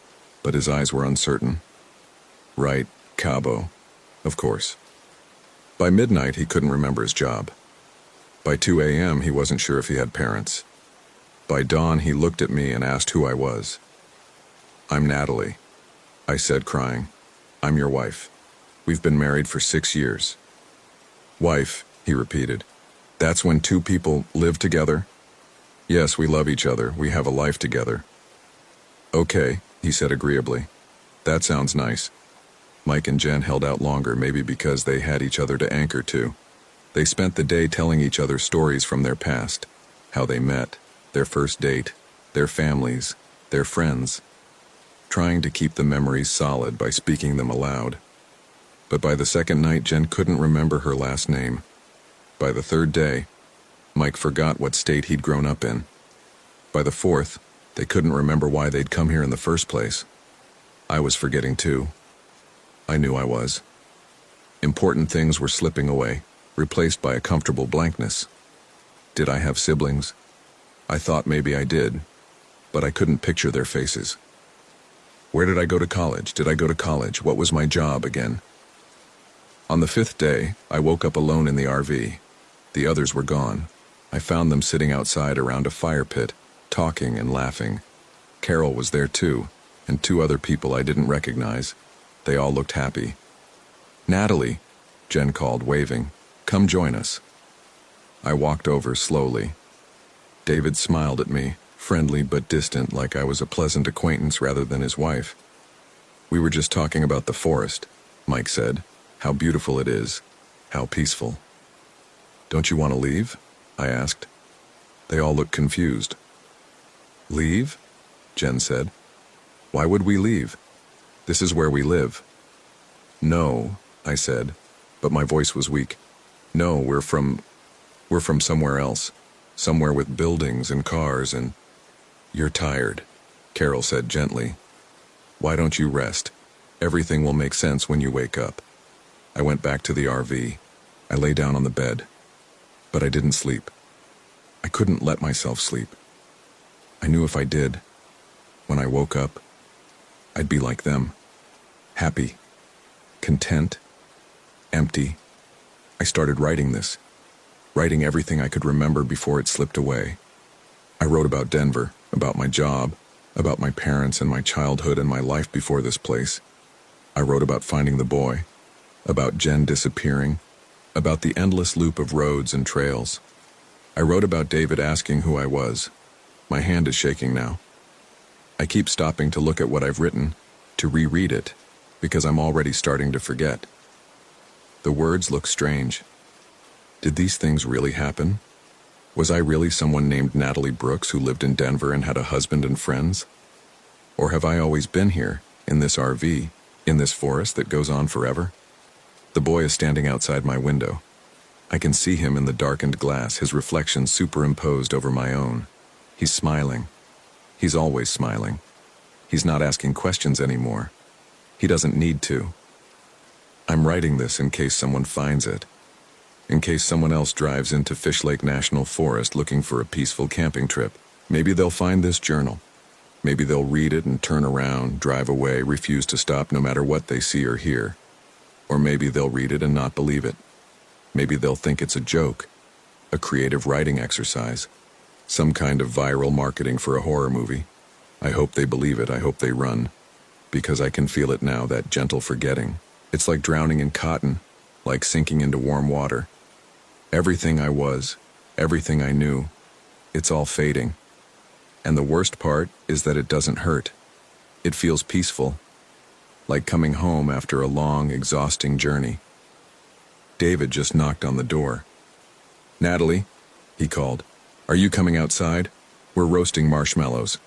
but his eyes were uncertain. Right, Cabo. Of course. By midnight, he couldn't remember his job. By 2 a.m., he wasn't sure if he had parents. By dawn, he looked at me and asked who I was. I'm Natalie, I said, crying. I'm your wife. We've been married for 6 years. Wife, he repeated. That's when two people live together? Yes, we love each other. We have a life together. Okay, he said agreeably. That sounds nice. Mike and Jen held out longer, maybe because they had each other to anchor to. They spent the day telling each other stories from their past, how they met, their first date, their families, their friends, trying to keep the memories solid by speaking them aloud. But by the second night, Jen couldn't remember her last name. By the third day, Mike forgot what state he'd grown up in. By the fourth, they couldn't remember why they'd come here in the first place. I was forgetting too. I knew I was. Important things were slipping away, replaced by a comfortable blankness. Did I have siblings? I thought maybe I did, but I couldn't picture their faces. Where did I go to college? Did I go to college? What was my job again? On the fifth day, I woke up alone in the RV. The others were gone. I found them sitting outside around a fire pit, talking and laughing. Carol was there too, and 2 other people I didn't recognize. They all looked happy. Natalie, Jen called, waving. Come join us. I walked over slowly. David smiled at me, friendly but distant, like I was a pleasant acquaintance rather than his wife. We were just talking about the forest, Mike said. How beautiful it is. How peaceful. Don't you want to leave? I asked. They all looked confused. Leave? Jen said. Why would we leave? This is where we live. No, I said, but my voice was weak. No, we're from... We're from somewhere else, somewhere with buildings and cars and... You're tired, Carol said gently. Why don't you rest? Everything will make sense when you wake up. I went back to the RV. I lay down on the bed. But I didn't sleep. I couldn't let myself sleep. I knew if I did, when I woke up, I'd be like them. Happy, content, empty. I started writing this, writing everything I could remember before it slipped away. I wrote about Denver, about my job, about my parents and my childhood and my life before this place. I wrote about finding the boy, about Jen disappearing, about the endless loop of roads and trails. I wrote about David asking who I was. My hand is shaking now. I keep stopping to look at what I've written, to reread it, because I'm already starting to forget. The words look strange. Did these things really happen? Was I really someone named Natalie Brooks who lived in Denver and had a husband and friends? Or have I always been here, in this RV, in this forest that goes on forever? The boy is standing outside my window. I can see him in the darkened glass, his reflection superimposed over my own. He's smiling. He's always smiling. He's not asking questions anymore. He doesn't need to. I'm writing this in case someone finds it. In case someone else drives into Fish Lake National Forest looking for a peaceful camping trip. Maybe they'll find this journal. Maybe they'll read it and turn around, drive away, refuse to stop no matter what they see or hear. Or maybe they'll read it and not believe it. Maybe they'll think it's a joke, a creative writing exercise, some kind of viral marketing for a horror movie. I hope they believe it, I hope they run. Because I can feel it now, that gentle forgetting. It's like drowning in cotton, like sinking into warm water. Everything I was, everything I knew, it's all fading. And the worst part is that it doesn't hurt. It feels peaceful, like coming home after a long, exhausting journey. David just knocked on the door. "Natalie," he called, "are you coming outside? We're roasting marshmallows."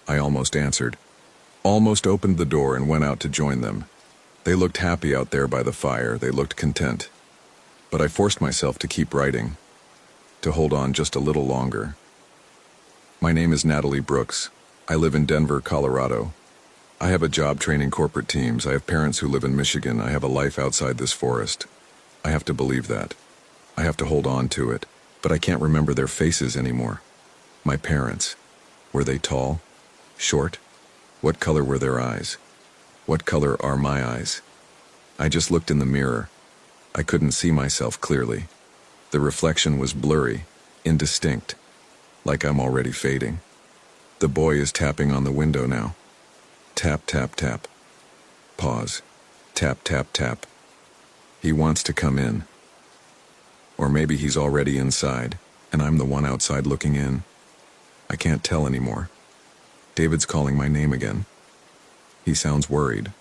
I almost answered, almost opened the door and went out to join them. They looked happy out there by the fire, they looked content. But I forced myself to keep writing, to hold on just a little longer. My name is Natalie Brooks. I live in Denver, Colorado. I have a job training corporate teams. I have parents who live in Michigan. I have a life outside this forest. I have to believe that. I have to hold on to it, but I can't remember their faces anymore. My parents. Were they tall? Short? What color were their eyes? What color are my eyes? I just looked in the mirror. I couldn't see myself clearly. The reflection was blurry, indistinct, like I'm already fading. The boy is tapping on the window now. Tap, tap, tap. Pause. Tap, tap, tap. He wants to come in. Or maybe he's already inside, and I'm the one outside looking in. I can't tell anymore. David's calling my name again. He sounds worried.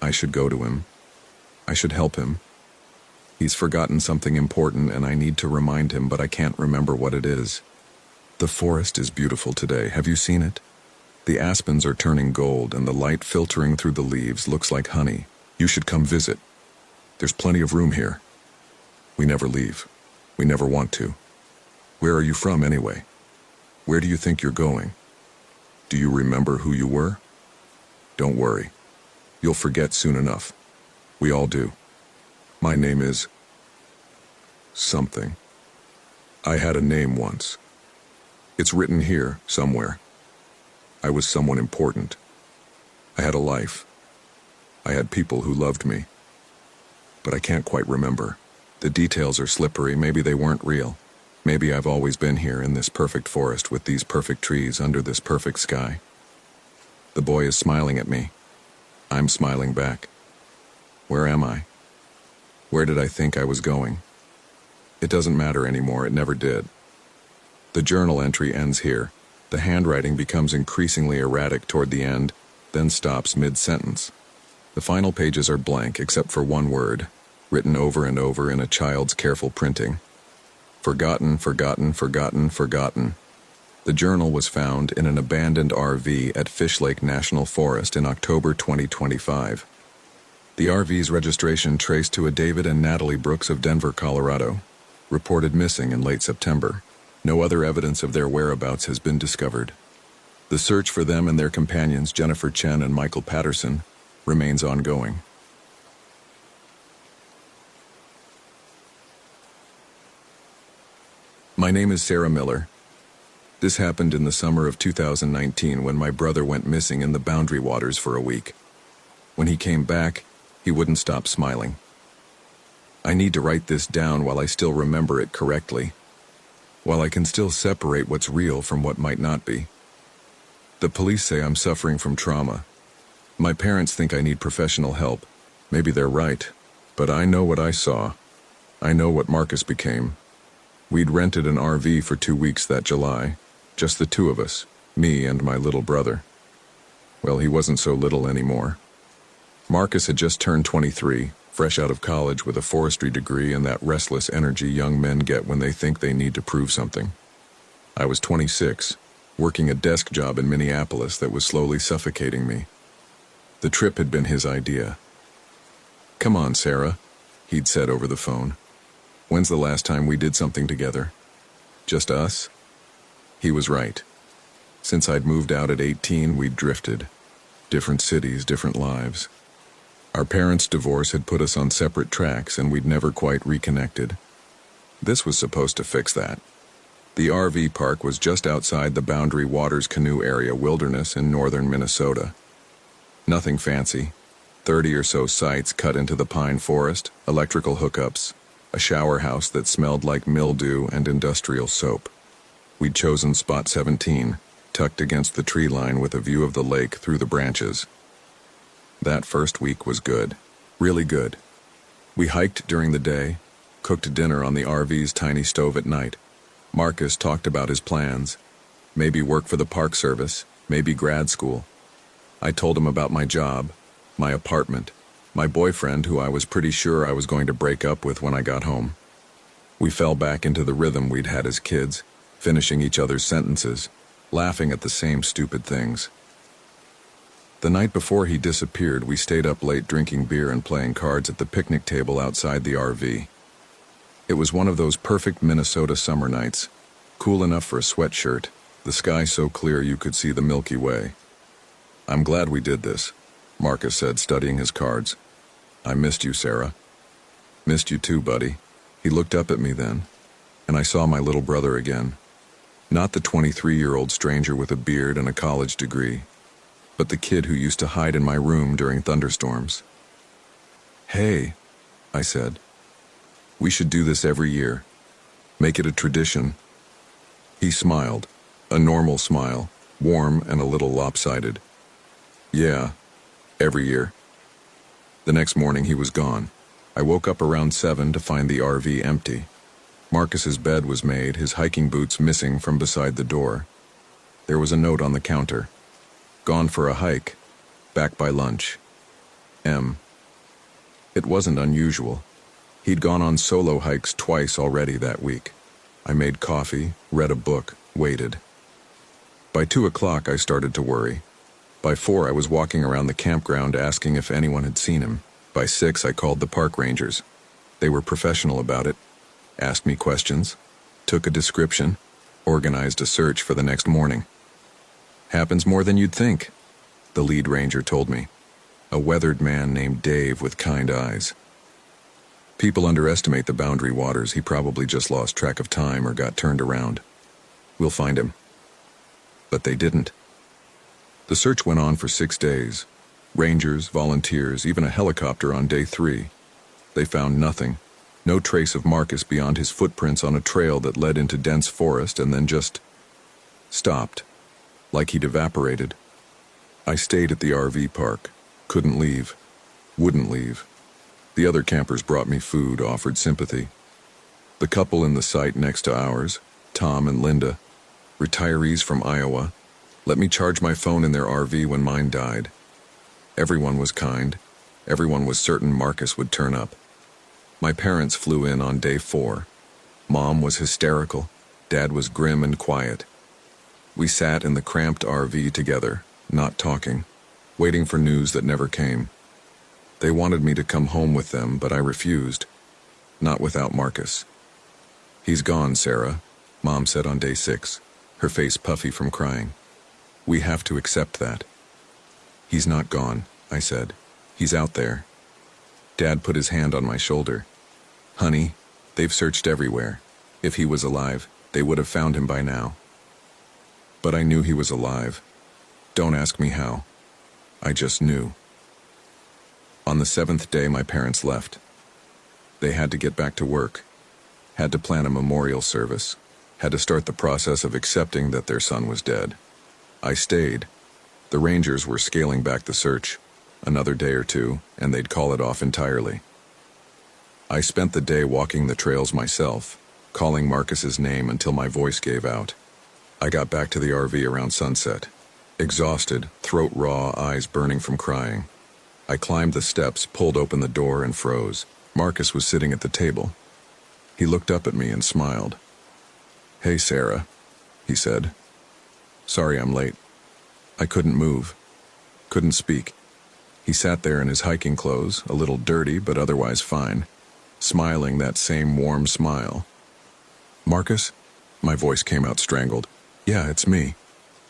I should go to him. I should help him. He's forgotten something important and I need to remind him, but I can't remember what it is. The forest is beautiful today. Have you seen it? The aspens are turning gold and the light filtering through the leaves looks like honey. You should come visit. There's plenty of room here. We never leave. We never want to. Where are you from anyway? Where do you think you're going? Do you remember who you were? Don't worry. You'll forget soon enough. We all do. My name is... something. I had a name once. It's written here, somewhere. I was someone important. I had a life. I had people who loved me. But I can't quite remember. The details are slippery. Maybe they weren't real. Maybe I've always been here in this perfect forest with these perfect trees under this perfect sky. The boy is smiling at me. I'm smiling back. Where am I? Where did I think I was going? It doesn't matter anymore. It never did. The journal entry ends here. The handwriting becomes increasingly erratic toward the end, then stops mid-sentence. The final pages are blank except for one word, written over and over in a child's careful printing. Forgotten, forgotten, forgotten, forgotten. The journal was found in an abandoned RV at Fish Lake National Forest in October 2025. The RV's registration traced to a David and Natalie Brooks of Denver, Colorado. reported missing in late September. No other evidence of their whereabouts has been discovered. The search for them and their companions, Jennifer Chen and Michael Patterson, remains ongoing. My name is Sarah Miller. This happened in the summer of 2019 when my brother went missing in the Boundary Waters for a week. When he came back, he wouldn't stop smiling. I need to write this down while I still remember it correctly, while I can still separate what's real from what might not be. The police say I'm suffering from trauma. My parents think I need professional help. Maybe they're right, but I know what I saw. I know what Marcus became. We'd rented an RV for 2 weeks that July, just the two of us, me and my little brother. Well, he wasn't so little anymore. Marcus had just turned 23, fresh out of college with a forestry degree and that restless energy young men get when they think they need to prove something. I was 26, working a desk job in Minneapolis that was slowly suffocating me. The trip had been his idea. "Come on, Sarah," he'd said over the phone. "When's the last time we did something together? Just us?" He was right. Since I'd moved out at 18, we'd drifted. Different cities, different lives. Our parents' divorce had put us on separate tracks and we'd never quite reconnected. This was supposed to fix that. The RV park was just outside the Boundary Waters canoe area wilderness in northern Minnesota. Nothing fancy. 30 or so sites cut into the pine forest, electrical hookups, a shower house that smelled like mildew and industrial soap. We'd chosen spot 17, tucked against the tree line with a view of the lake through the branches. That first week was good. Really good. We hiked during the day, cooked dinner on the RV's tiny stove at night. Marcus talked about his plans. Maybe work for the Park Service, maybe grad school. I told him about my job, my apartment, my boyfriend who I was pretty sure I was going to break up with when I got home. We fell back into the rhythm we'd had as kids, finishing each other's sentences, laughing at the same stupid things. The night before he disappeared, we stayed up late drinking beer and playing cards at the picnic table outside the RV. It was one of those perfect Minnesota summer nights, cool enough for a sweatshirt, the sky so clear you could see the Milky Way. "I'm glad we did this," Marcus said, studying his cards. "I missed you, Sarah." "Missed you too, buddy." He looked up at me then, and I saw my little brother again. Not the 23-year-old stranger with a beard and a college degree, but the kid who used to hide in my room during thunderstorms. "Hey," I said. "We should do this every year. Make it a tradition." He smiled, a normal smile, warm and a little lopsided. "Yeah, every year." The next morning he was gone. I woke up around 7 to find the RV empty. Marcus's bed was made, his hiking boots missing from beside the door. There was a note on the counter. "Gone for a hike. Back by lunch. M." It wasn't unusual. He'd gone on solo hikes twice already that week. I made coffee, read a book, waited. By 2 o'clock I started to worry. By 4 I was walking around the campground asking if anyone had seen him. By 6 I called the park rangers. They were professional about it. Asked me questions, took a description, organized a search for the next morning. "Happens more than you'd think," the lead ranger told me. A weathered man named Dave with kind eyes. "People underestimate the Boundary Waters. He probably just lost track of time or got turned around. We'll find him." But they didn't. The search went on for 6 days. Rangers, volunteers, even a helicopter on day 3. They found nothing. No trace of Marcus beyond his footprints on a trail that led into dense forest and then just stopped, like he'd evaporated. I stayed at the RV park. Couldn't leave. Wouldn't leave. The other campers brought me food, offered sympathy. The couple in the site next to ours, Tom and Linda, retirees from Iowa, let me charge my phone in their RV when mine died. Everyone was kind. Everyone was certain Marcus would turn up. My parents flew in on day 4. Mom was hysterical. Dad was grim and quiet. We sat in the cramped RV together, not talking, waiting for news that never came. They wanted me to come home with them, but I refused. Not without Marcus. "He's gone, Sarah," Mom said on day 6, her face puffy from crying. "We have to accept that." "He's not gone," I said. "He's out there." Dad put his hand on my shoulder. "Honey, they've searched everywhere. If he was alive, they would have found him by now." But I knew he was alive. Don't ask me how. I just knew. On the 7th day, my parents left. They had to get back to work, had to plan a memorial service, had to start the process of accepting that their son was dead. I stayed. The Rangers were scaling back the search. Another day or two, and they'd call it off entirely. I spent the day walking the trails myself, calling Marcus's name until my voice gave out. I got back to the RV around sunset, exhausted, throat raw, eyes burning from crying. I climbed the steps, pulled open the door, and froze. Marcus was sitting at the table. He looked up at me and smiled. "Hey, Sarah," he said. "Sorry I'm late." I couldn't move, couldn't speak. He sat there in his hiking clothes, a little dirty but otherwise fine, smiling that same warm smile. "Marcus?" My voice came out strangled. "Yeah, it's me."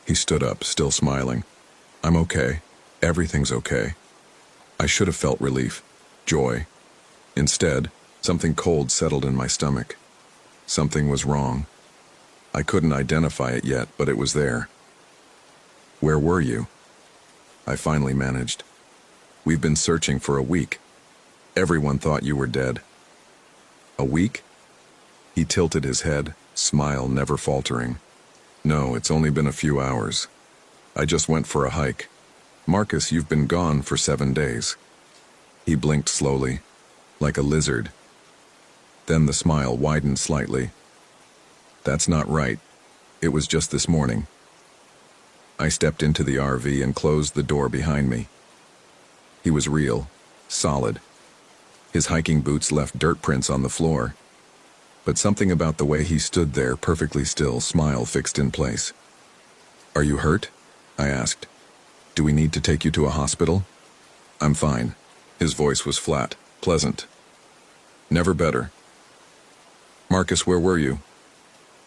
He stood up, still smiling. "I'm okay. Everything's okay." I should have felt relief, joy. Instead, something cold settled in my stomach. Something was wrong. I couldn't identify it yet, but it was there. "Where were you?" I finally managed. "We've been searching for a week. Everyone thought you were dead." "A week?" He tilted his head, smile never faltering. "No, it's only been a few hours. I just went for a hike. Marcus, you've been gone for 7 days." He blinked slowly, like a lizard. Then the smile widened slightly. "That's not right. It was just this morning." I stepped into the RV and closed the door behind me. He was real, solid. His hiking boots left dirt prints on the floor. But something about the way he stood there, perfectly still, smile fixed in place. "Are you hurt?" I asked. "Do we need to take you to a hospital?" "I'm fine." His voice was flat, pleasant. "Never better." "Marcus, where were you?"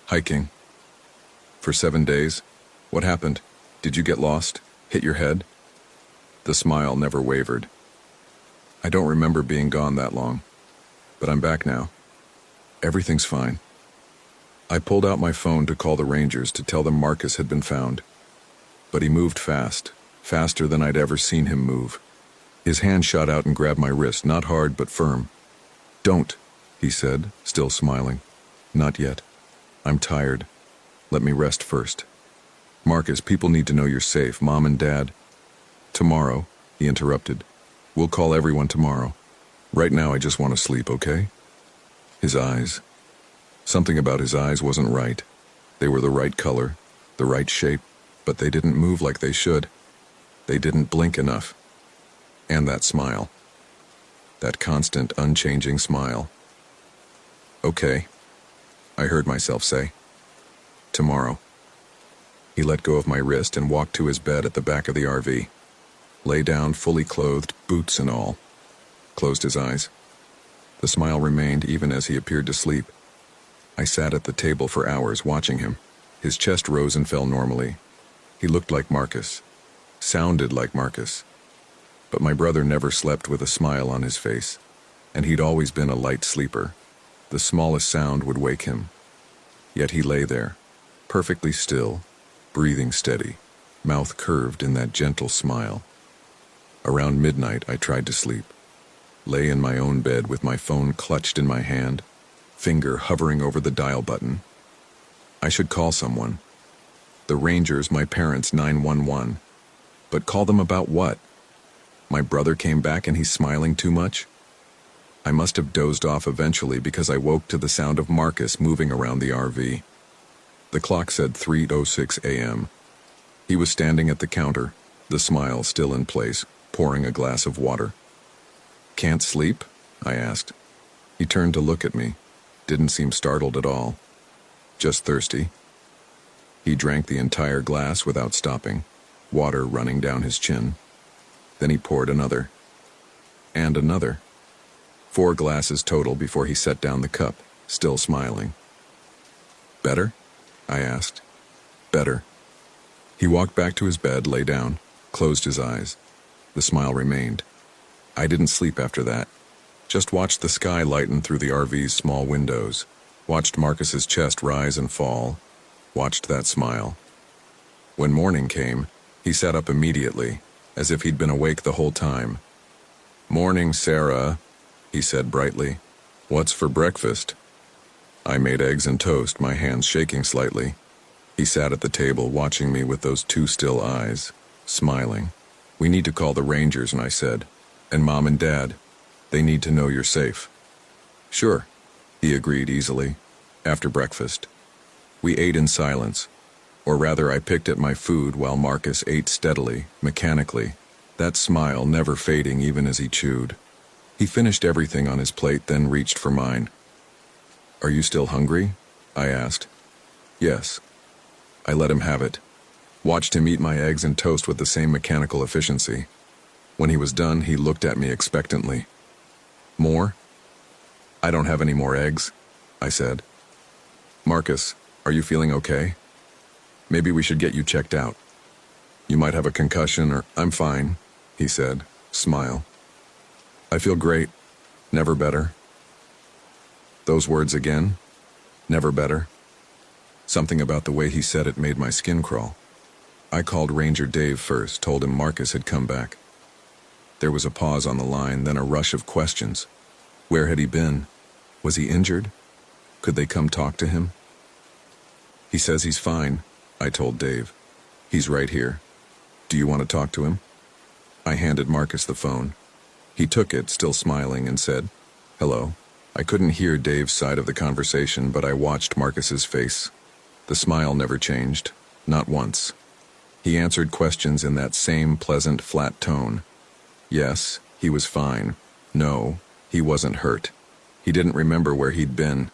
"Hiking." "For 7 days? What happened? Did you get lost? Hit your head?" The smile never wavered. "I don't remember being gone that long, but I'm back now. Everything's fine." I pulled out my phone to call the Rangers to tell them Marcus had been found. But he moved fast, faster than I'd ever seen him move. His hand shot out and grabbed my wrist, not hard but firm. "Don't," he said, still smiling. "Not yet. I'm tired. Let me rest first." "Marcus, people need to know you're safe, Mom and Dad." "Tomorrow," he interrupted. "We'll call everyone tomorrow. Right now I just want to sleep, okay?" His eyes. Something about his eyes wasn't right. They were the right color, the right shape, but they didn't move like they should. They didn't blink enough. And that smile. That constant, unchanging smile. "Okay," I heard myself say. "Tomorrow." He let go of my wrist and walked to his bed at the back of the RV. Lay down, fully clothed, boots and all. Closed his eyes. The smile remained even as he appeared to sleep. I sat at the table for hours watching him. His chest rose and fell normally. He looked like Marcus. Sounded like Marcus. But my brother never slept with a smile on his face, and he'd always been a light sleeper. The smallest sound would wake him. Yet he lay there, perfectly still, breathing steady, mouth curved in that gentle smile. Around midnight, I tried to sleep. Lay in my own bed with my phone clutched in my hand, finger hovering over the dial button. I should call someone. The Rangers, my parents, 911. But call them about what? My brother came back and he's smiling too much? I must have dozed off eventually because I woke to the sound of Marcus moving around the RV. The clock said 3:06 a.m. He was standing at the counter, the smile still in place, pouring a glass of water. "Can't sleep?" I asked. He turned to look at me, didn't seem startled at all. "Just thirsty." He drank the entire glass without stopping, water running down his chin. Then he poured another. And another. 4 glasses total before he set down the cup, still smiling. Better? I asked. Better. He walked back to his bed, lay down, closed his eyes. The smile remained. I didn't sleep after that. Just watched the sky lighten through the RV's small windows. Watched Marcus's chest rise and fall. Watched that smile. When morning came, he sat up immediately, as if he'd been awake the whole time. "Morning, Sarah," he said brightly. "What's for breakfast?" I made eggs and toast, my hands shaking slightly. He sat at the table watching me with those two still eyes, smiling. "We need to call the Rangers," I said. "And Mom and Dad. They need to know you're safe." "Sure," he agreed easily. After breakfast, we ate in silence. Or rather, I picked at my food while Marcus ate steadily, mechanically, that smile never fading even as he chewed. He finished everything on his plate, then reached for mine. "Are you still hungry?" I asked. "Yes." I let him have it. Watched him eat my eggs and toast with the same mechanical efficiency. When he was done, he looked at me expectantly. "More?" "I don't have any more eggs," I said. "Marcus, are you feeling okay? Maybe we should get you checked out. You might have a concussion or—" "I'm fine," he said, smile. "I feel great. Never better." Those words again. Never better. Something about the way he said it made my skin crawl. I called Ranger Dave first, told him Marcus had come back. There was a pause on the line, then a rush of questions. Where had he been? Was he injured? Could they come talk to him? "He says he's fine," I told Dave. "He's right here. Do you want to talk to him?" I handed Marcus the phone. He took it, still smiling, and said, "Hello." I couldn't hear Dave's side of the conversation, but I watched Marcus's face. The smile never changed, not once. He answered questions in that same pleasant, flat tone. Yes, he was fine. No, he wasn't hurt. He didn't remember where he'd been.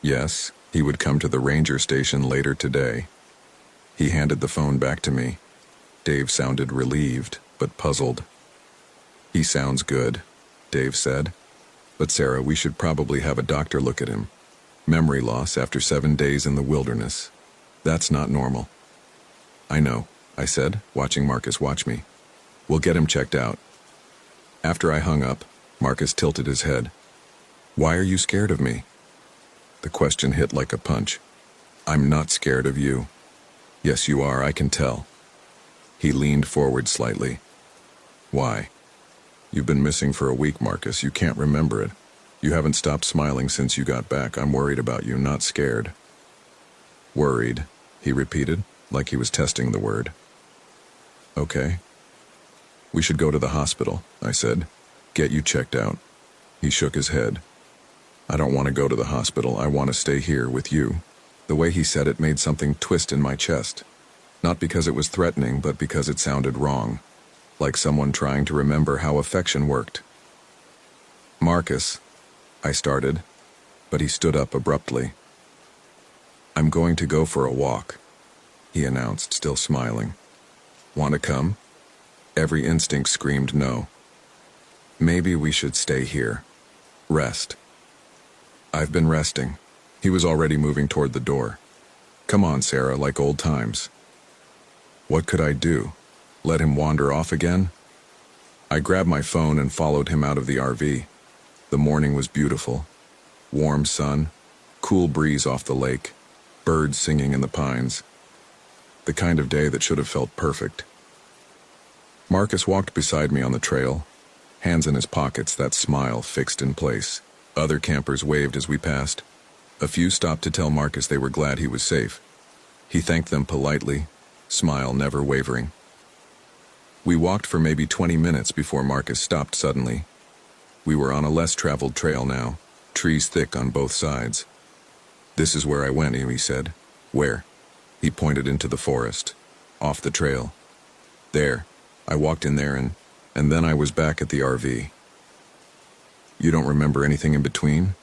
Yes, he would come to the ranger station later today. He handed the phone back to me. Dave sounded relieved, but puzzled. "He sounds good," Dave said. "But Sarah, we should probably have a doctor look at him. Memory loss after 7 days in the wilderness. That's not normal." "I know," I said, watching Marcus watch me. "We'll get him checked out." After I hung up, Marcus tilted his head. "Why are you scared of me?" The question hit like a punch. "I'm not scared of you." "Yes, you are, I can tell." He leaned forward slightly. "Why?" "You've been missing for a week, Marcus. You can't remember it. You haven't stopped smiling since you got back. I'm worried about you, not scared." "Worried," he repeated, like he was testing the word. "Okay." "We should go to the hospital," I said. "Get you checked out." He shook his head. "I don't want to go to the hospital. I want to stay here with you." The way he said it made something twist in my chest. Not because it was threatening, but because it sounded wrong. Like someone trying to remember how affection worked. "Marcus," I started, but he stood up abruptly. "I'm going to go for a walk," he announced, still smiling. "Want to come?" Every instinct screamed no. "Maybe we should stay here. Rest." "I've been resting." He was already moving toward the door. "Come on, Sarah, like old times." What could I do? Let him wander off again? I grabbed my phone and followed him out of the RV. The morning was beautiful. Warm sun, cool breeze off the lake, birds singing in the pines. The kind of day that should have felt perfect. Marcus walked beside me on the trail, hands in his pockets, that smile fixed in place. Other campers waved as we passed. A few stopped to tell Marcus they were glad he was safe. He thanked them politely, smile never wavering. We walked for maybe 20 minutes before Marcus stopped suddenly. We were on a less traveled trail now, trees thick on both sides. "This is where I went," he said. "Where?" He pointed into the forest, off the trail. "There." I walked in there and then I was back at the RV. "You don't remember anything in between?"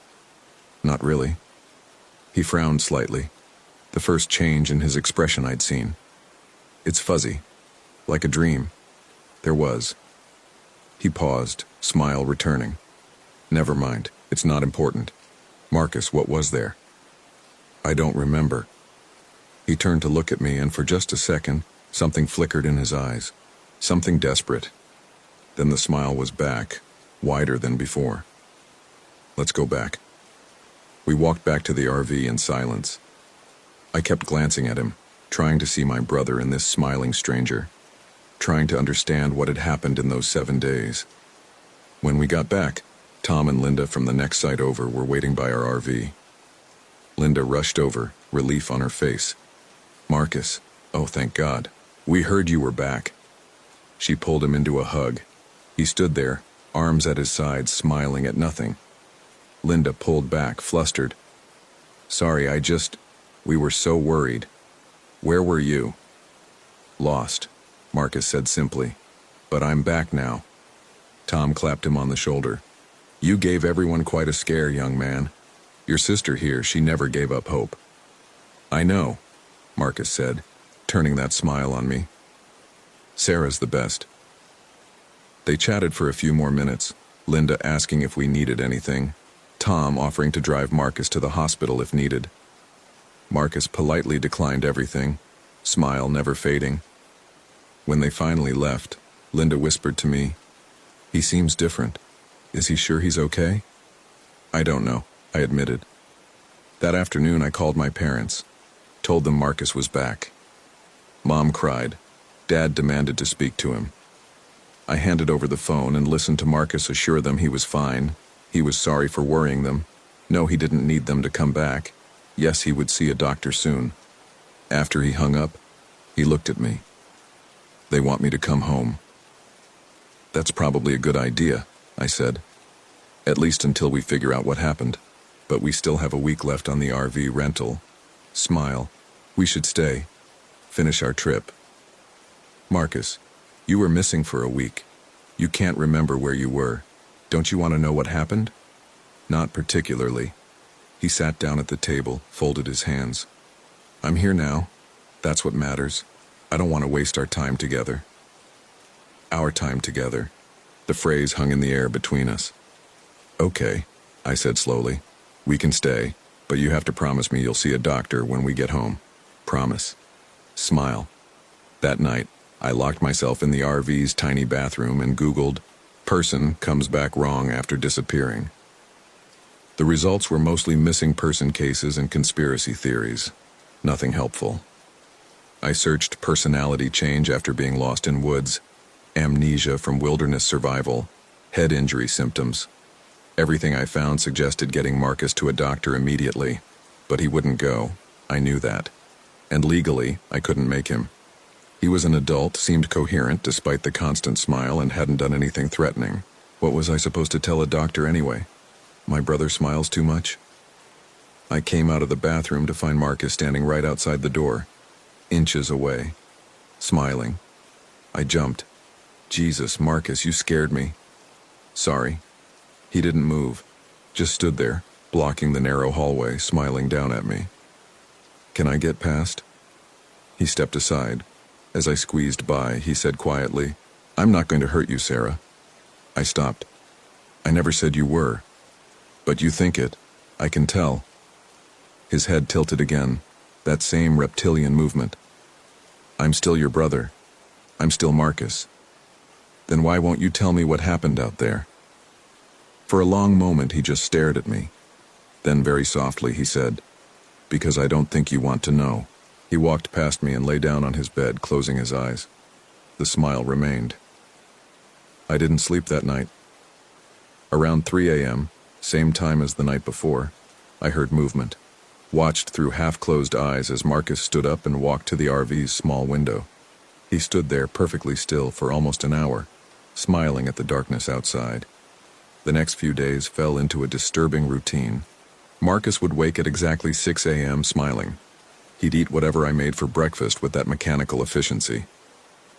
"Not really." He frowned slightly, the first change in his expression I'd seen. "It's fuzzy, like a dream." There was. He paused, smile returning. "Never mind, it's not important. Marcus, what was there?" I don't remember. He turned to look at me, and for just a second, something flickered in his eyes. Something desperate. Then the smile was back, wider than before. Let's go back. We walked back to the RV in silence. I kept glancing at him, trying to see my brother in this smiling stranger, trying to understand what had happened in those 7 days. When we got back, Tom and Linda from the next site over were waiting by our RV. Linda rushed over, relief on her face. "Marcus, oh thank God. We heard you were back." She pulled him into a hug. He stood there, arms at his sides, smiling at nothing. Linda pulled back, flustered. "Sorry, we were so worried. Where were you?" "Lost," Marcus said simply. "But I'm back now." Tom clapped him on the shoulder. "You gave everyone quite a scare, young man. Your sister here, she never gave up hope." "I know," Marcus said, turning that smile on me. "Sarah's the best." They chatted for a few more minutes, Linda asking if we needed anything, Tom offering to drive Marcus to the hospital if needed. Marcus politely declined everything, smile never fading. When they finally left, Linda whispered to me, "He seems different. Is he sure he's okay?" "I don't know," I admitted. That afternoon I called my parents, told them Marcus was back. Mom cried. Dad demanded to speak to him. I handed over the phone and listened to Marcus assure them he was fine. He was sorry for worrying them. No, he didn't need them to come back. Yes, he would see a doctor soon. After he hung up, he looked at me. "They want me to come home." "That's probably a good idea," I said. "At least until we figure out what happened. But we still have a week left on the RV rental." Smile. "We should stay. Finish our trip." "Marcus, you were missing for a week. You can't remember where you were. Don't you want to know what happened?" "Not particularly." He sat down at the table, folded his hands. "I'm here now. That's what matters. I don't want to waste our time together." Our time together. The phrase hung in the air between us. "Okay," I said slowly. "We can stay, but you have to promise me you'll see a doctor when we get home. Promise." Smile. That night, I locked myself in the RV's tiny bathroom and Googled, "Person comes back wrong after disappearing." The results were mostly missing person cases and conspiracy theories. Nothing helpful. I searched personality change after being lost in woods, amnesia from wilderness survival, head injury symptoms. Everything I found suggested getting Marcus to a doctor immediately, but he wouldn't go. I knew that. And legally, I couldn't make him. He was an adult, seemed coherent despite the constant smile, and hadn't done anything threatening. What was I supposed to tell a doctor anyway? My brother smiles too much? I came out of the bathroom to find Marcus standing right outside the door, inches away, smiling. I jumped. "Jesus, Marcus, you scared me." "Sorry." He didn't move, just stood there, blocking the narrow hallway, smiling down at me. "Can I get past?" He stepped aside. As I squeezed by, he said quietly, "I'm not going to hurt you, Sarah." I stopped. "I never said you were. But you think it. I can tell." His head tilted again, that same reptilian movement. "I'm still your brother. I'm still Marcus." "Then why won't you tell me what happened out there?" For a long moment he just stared at me. Then very softly he said, "Because I don't think you want to know." He walked past me and lay down on his bed, closing his eyes. The smile remained. I didn't sleep that night. Around 3 a.m., same time as the night before, I heard movement. Watched through half-closed eyes as Marcus stood up and walked to the RV's small window. He stood there perfectly still for almost an hour, smiling at the darkness outside. The next few days fell into a disturbing routine. Marcus would wake at exactly 6 a.m. smiling. He'd eat whatever I made for breakfast with that mechanical efficiency.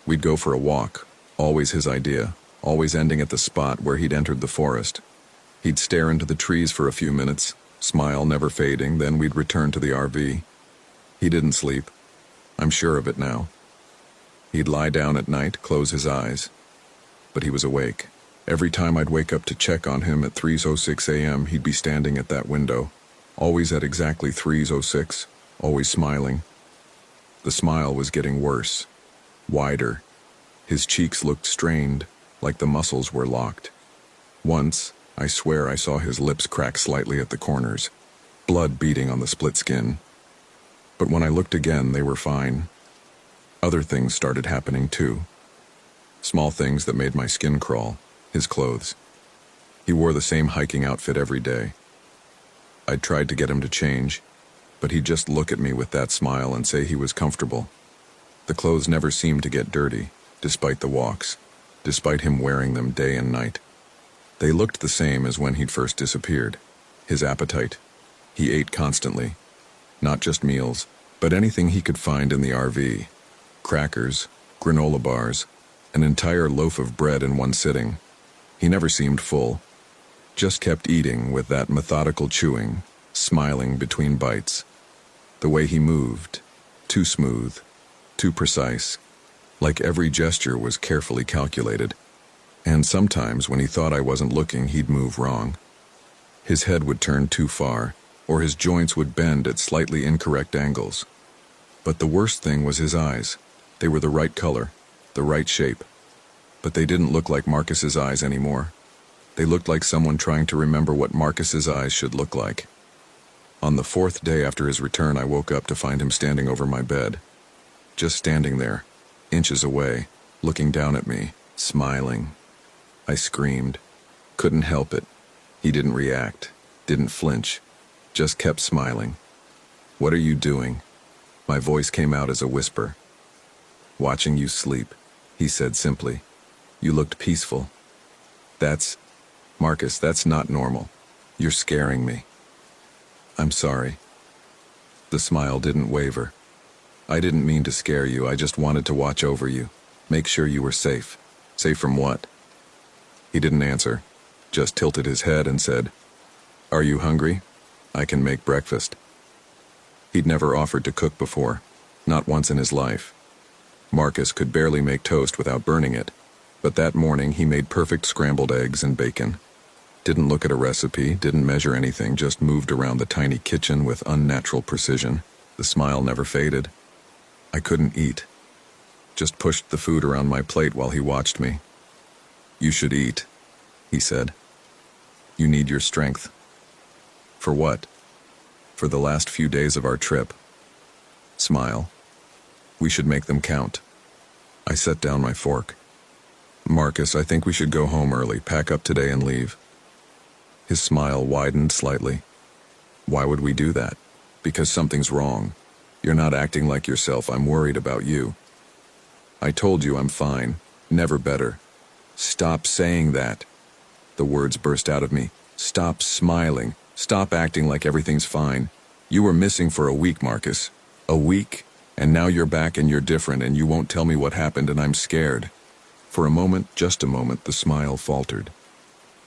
We'd go for a walk, always his idea, always ending at the spot where he'd entered the forest. He'd stare into the trees for a few minutes, smile never fading, then we'd return to the RV. He didn't sleep. I'm sure of it now. He'd lie down at night, close his eyes. But he was awake. Every time I'd wake up to check on him at 3:06 a.m., he'd be standing at that window. always at exactly 3:06, always smiling. The smile was getting worse, wider. His cheeks looked strained, like the muscles were locked. Once, I swear I saw his lips crack slightly at the corners, blood beading on the split skin. But when I looked again, they were fine. Other things started happening too. Small things that made my skin crawl. His clothes. He wore the same hiking outfit every day. I'd tried to get him to change, but he'd just look at me with that smile and say he was comfortable. The clothes never seemed to get dirty, despite the walks, despite him wearing them day and night. They looked the same as when he'd first disappeared. His appetite. He ate constantly. Not just meals, but anything he could find in the RV. Crackers, granola bars, an entire loaf of bread in one sitting. He never seemed full. Just kept eating with that methodical chewing, smiling between bites. The way he moved, too smooth, too precise, like every gesture was carefully calculated. And sometimes when he thought I wasn't looking, he'd move wrong. His head would turn too far, or his joints would bend at slightly incorrect angles. But the worst thing was his eyes. They were the right color, the right shape. But they didn't look like Marcus's eyes anymore. They looked like someone trying to remember what Marcus's eyes should look like. On the 4th day after his return, I woke up to find him standing over my bed. Just standing there, inches away, looking down at me, smiling. I screamed. Couldn't help it. He didn't react, didn't flinch, just kept smiling. "What are you doing?" My voice came out as a whisper. "Watching you sleep," he said simply. "You looked peaceful." Marcus, that's not normal. You're scaring me." "I'm sorry." The smile didn't waver. "I didn't mean to scare you, I just wanted to watch over you. Make sure you were safe." "Safe from what?" He didn't answer, just tilted his head and said, "Are you hungry? I can make breakfast." He'd never offered to cook before, not once in his life. Marcus could barely make toast without burning it, but that morning he made perfect scrambled eggs and bacon. Didn't look at a recipe, didn't measure anything, just moved around the tiny kitchen with unnatural precision. The smile never faded. I couldn't eat. Just pushed the food around my plate while he watched me. "You should eat," he said. "You need your strength." "For what?" "For the last few days of our trip." Smile. "We should make them count." I set down my fork. "Marcus, I think we should go home early, pack up today and leave." His smile widened slightly. "Why would we do that?" "Because something's wrong. You're not acting like yourself. I'm worried about you." "I told you I'm fine. Never better." "Stop saying that." The words burst out of me. "Stop smiling. Stop acting like everything's fine. You were missing for a week, Marcus. A week, and now you're back and you're different and you won't tell me what happened and I'm scared." For a moment, just a moment, the smile faltered.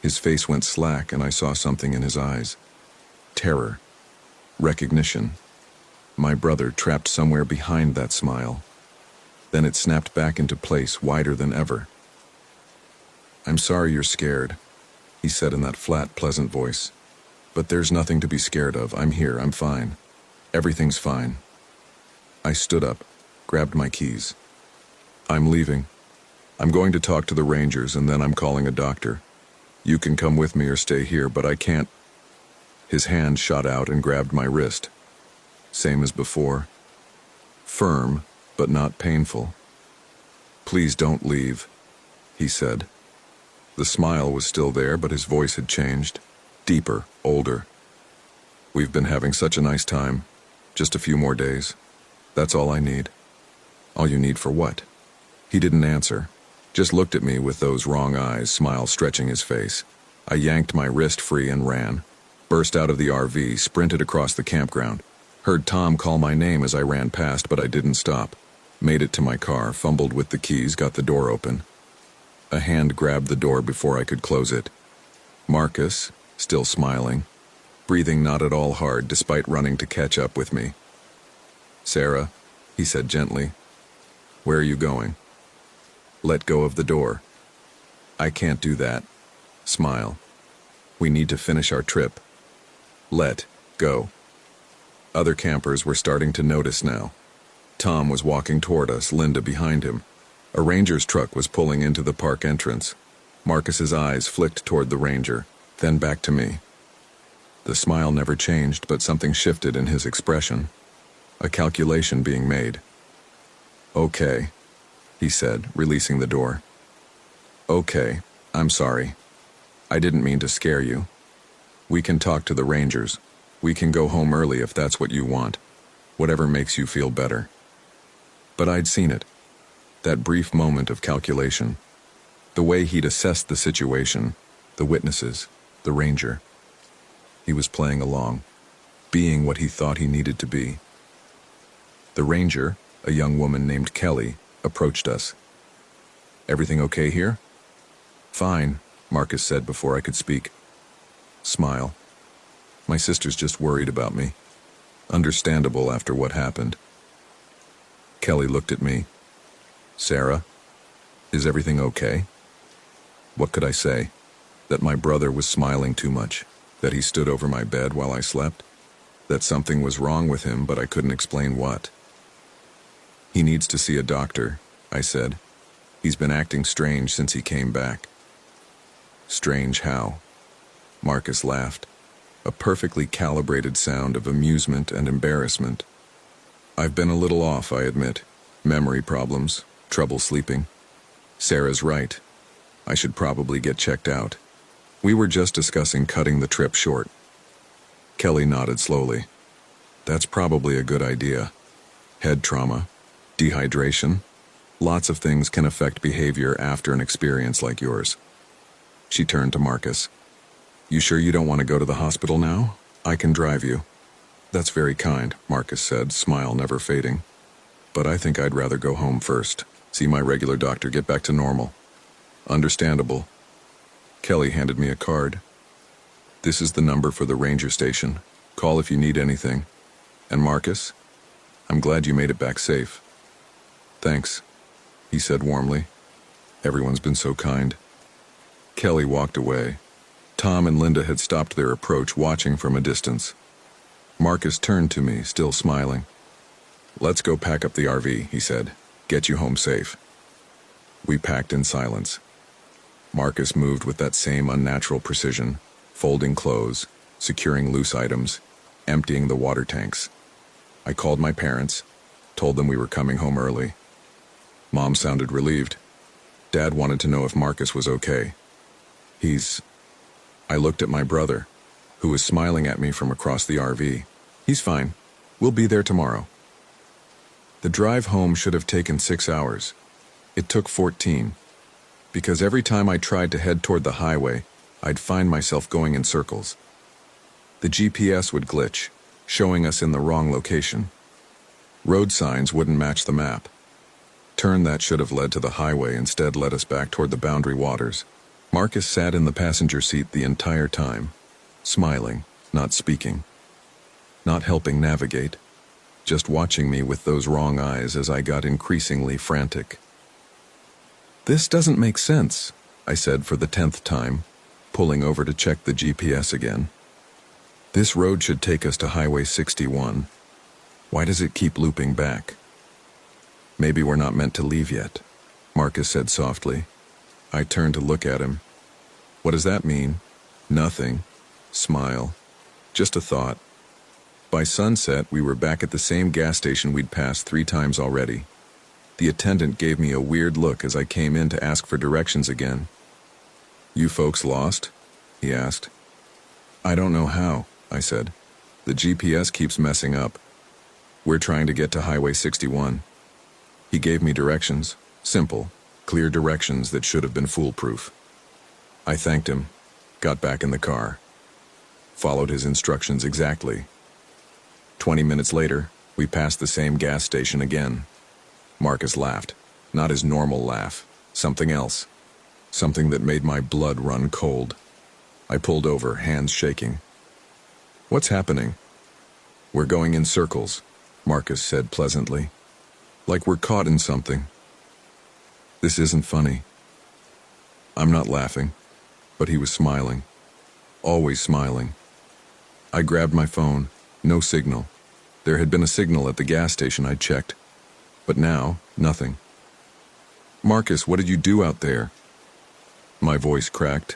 His face went slack and I saw something in his eyes. Terror. Recognition. My brother trapped somewhere behind that smile. Then it snapped back into place, wider than ever. "I'm sorry you're scared," he said in that flat, pleasant voice. "But there's nothing to be scared of. I'm here. I'm fine. Everything's fine." I stood up, grabbed my keys. "I'm leaving. I'm going to talk to the rangers and then I'm calling a doctor. You can come with me or stay here, but I can't." His hand shot out and grabbed my wrist. Same as before. Firm, but not painful. "Please don't leave," he said. The smile was still there, but his voice had changed. Deeper, older. "We've been having such a nice time. Just a few more days. That's all I need." "All you need for what?" He didn't answer. Just looked at me with those wrong eyes, smile stretching his face. I yanked my wrist free and ran. Burst out of the RV, sprinted across the campground. Heard Tom call my name as I ran past, but I didn't stop. Made it to my car, fumbled with the keys, got the door open. A hand grabbed the door before I could close it. Marcus, still smiling, breathing not at all hard despite running to catch up with me. "Sarah," he said gently, "where are you going?" "Let go of the door." "I can't do that." Smile. "We need to finish our trip." "Let Go. Other campers were starting to notice now. Tom was walking toward us, Linda behind him. A ranger's truck was pulling into the park entrance. Marcus's eyes flicked toward the ranger, then back to me. The smile never changed, but something shifted in his expression. A calculation being made. "Okay," he said, releasing the door. "Okay, I'm sorry. I didn't mean to scare you. We can talk to the rangers. We can go home early if that's what you want. Whatever makes you feel better." But I'd seen it. That brief moment of calculation. The way he'd assessed the situation, the witnesses, the ranger. He was playing along, being what he thought he needed to be. The ranger, a young woman named Kelly, approached us. "Everything okay here?" "Fine," Marcus said before I could speak. Smile. "My sister's just worried about me. Understandable after what happened." Kelly looked at me. "Sarah, is everything okay?" What could I say? That my brother was smiling too much? That he stood over my bed while I slept? That something was wrong with him, but I couldn't explain what? "He needs to see a doctor," I said. "He's been acting strange since he came back." "Strange how?" Marcus laughed. A perfectly calibrated sound of amusement and embarrassment. "I've been a little off, I admit. Memory problems, trouble sleeping. Sarah's right. I should probably get checked out. We were just discussing cutting the trip short." Kelly nodded slowly. "That's probably a good idea. Head trauma, dehydration, lots of things can affect behavior after an experience like yours." She turned to Marcus. "You sure you don't want to go to the hospital now? I can drive you." "That's very kind," Marcus said, smile never fading. "But I think I'd rather go home first, see my regular doctor, get back to normal." "Understandable." Kelly handed me a card. "This is the number for the ranger station. Call if you need anything. And Marcus, I'm glad you made it back safe." "Thanks," he said warmly. "Everyone's been so kind." Kelly walked away. Tom and Linda had stopped their approach, watching from a distance. Marcus turned to me, still smiling. "Let's go pack up the RV," he said. "Get you home safe." We packed in silence. Marcus moved with that same unnatural precision, folding clothes, securing loose items, emptying the water tanks. I called my parents, told them we were coming home early. Mom sounded relieved. Dad wanted to know if Marcus was okay. I looked at my brother, who was smiling at me from across the RV. "He's fine. We'll be there tomorrow." The drive home should have taken 6 hours. It took 14. Because every time I tried to head toward the highway, I'd find myself going in circles. The GPS would glitch, showing us in the wrong location. Road signs wouldn't match the map. Turn that should have led to the highway instead led us back toward the boundary waters. Marcus sat in the passenger seat the entire time, smiling, not speaking, not helping navigate, just watching me with those wrong eyes as I got increasingly frantic. "This doesn't make sense," I said for the 10th time, pulling over to check the GPS again. "This road should take us to Highway 61. Why does it keep looping back?" "Maybe we're not meant to leave yet," Marcus said softly. I turned to look at him. "What does that mean?" "Nothing." Smile. "Just a thought." By sunset, we were back at the same gas station we'd passed 3 times already. The attendant gave me a weird look as I came in to ask for directions again. "You folks lost?" he asked. "I don't know how," I said. "The GPS keeps messing up. We're trying to get to Highway 61. He gave me directions. Simple, clear directions that should have been foolproof. I thanked him, got back in the car. Followed his instructions exactly. 20 minutes later, we passed the same gas station again. Marcus laughed. Not his normal laugh. Something else. Something that made my blood run cold. I pulled over, hands shaking. "What's happening?" "We're going in circles," Marcus said pleasantly. "Like we're caught in something." "This isn't funny." I'm not laughing, but he was smiling. Always smiling. I grabbed my phone. No signal. There had been a signal at the gas station I'd checked. But now, nothing. Marcus, what did you do out there? My voice cracked.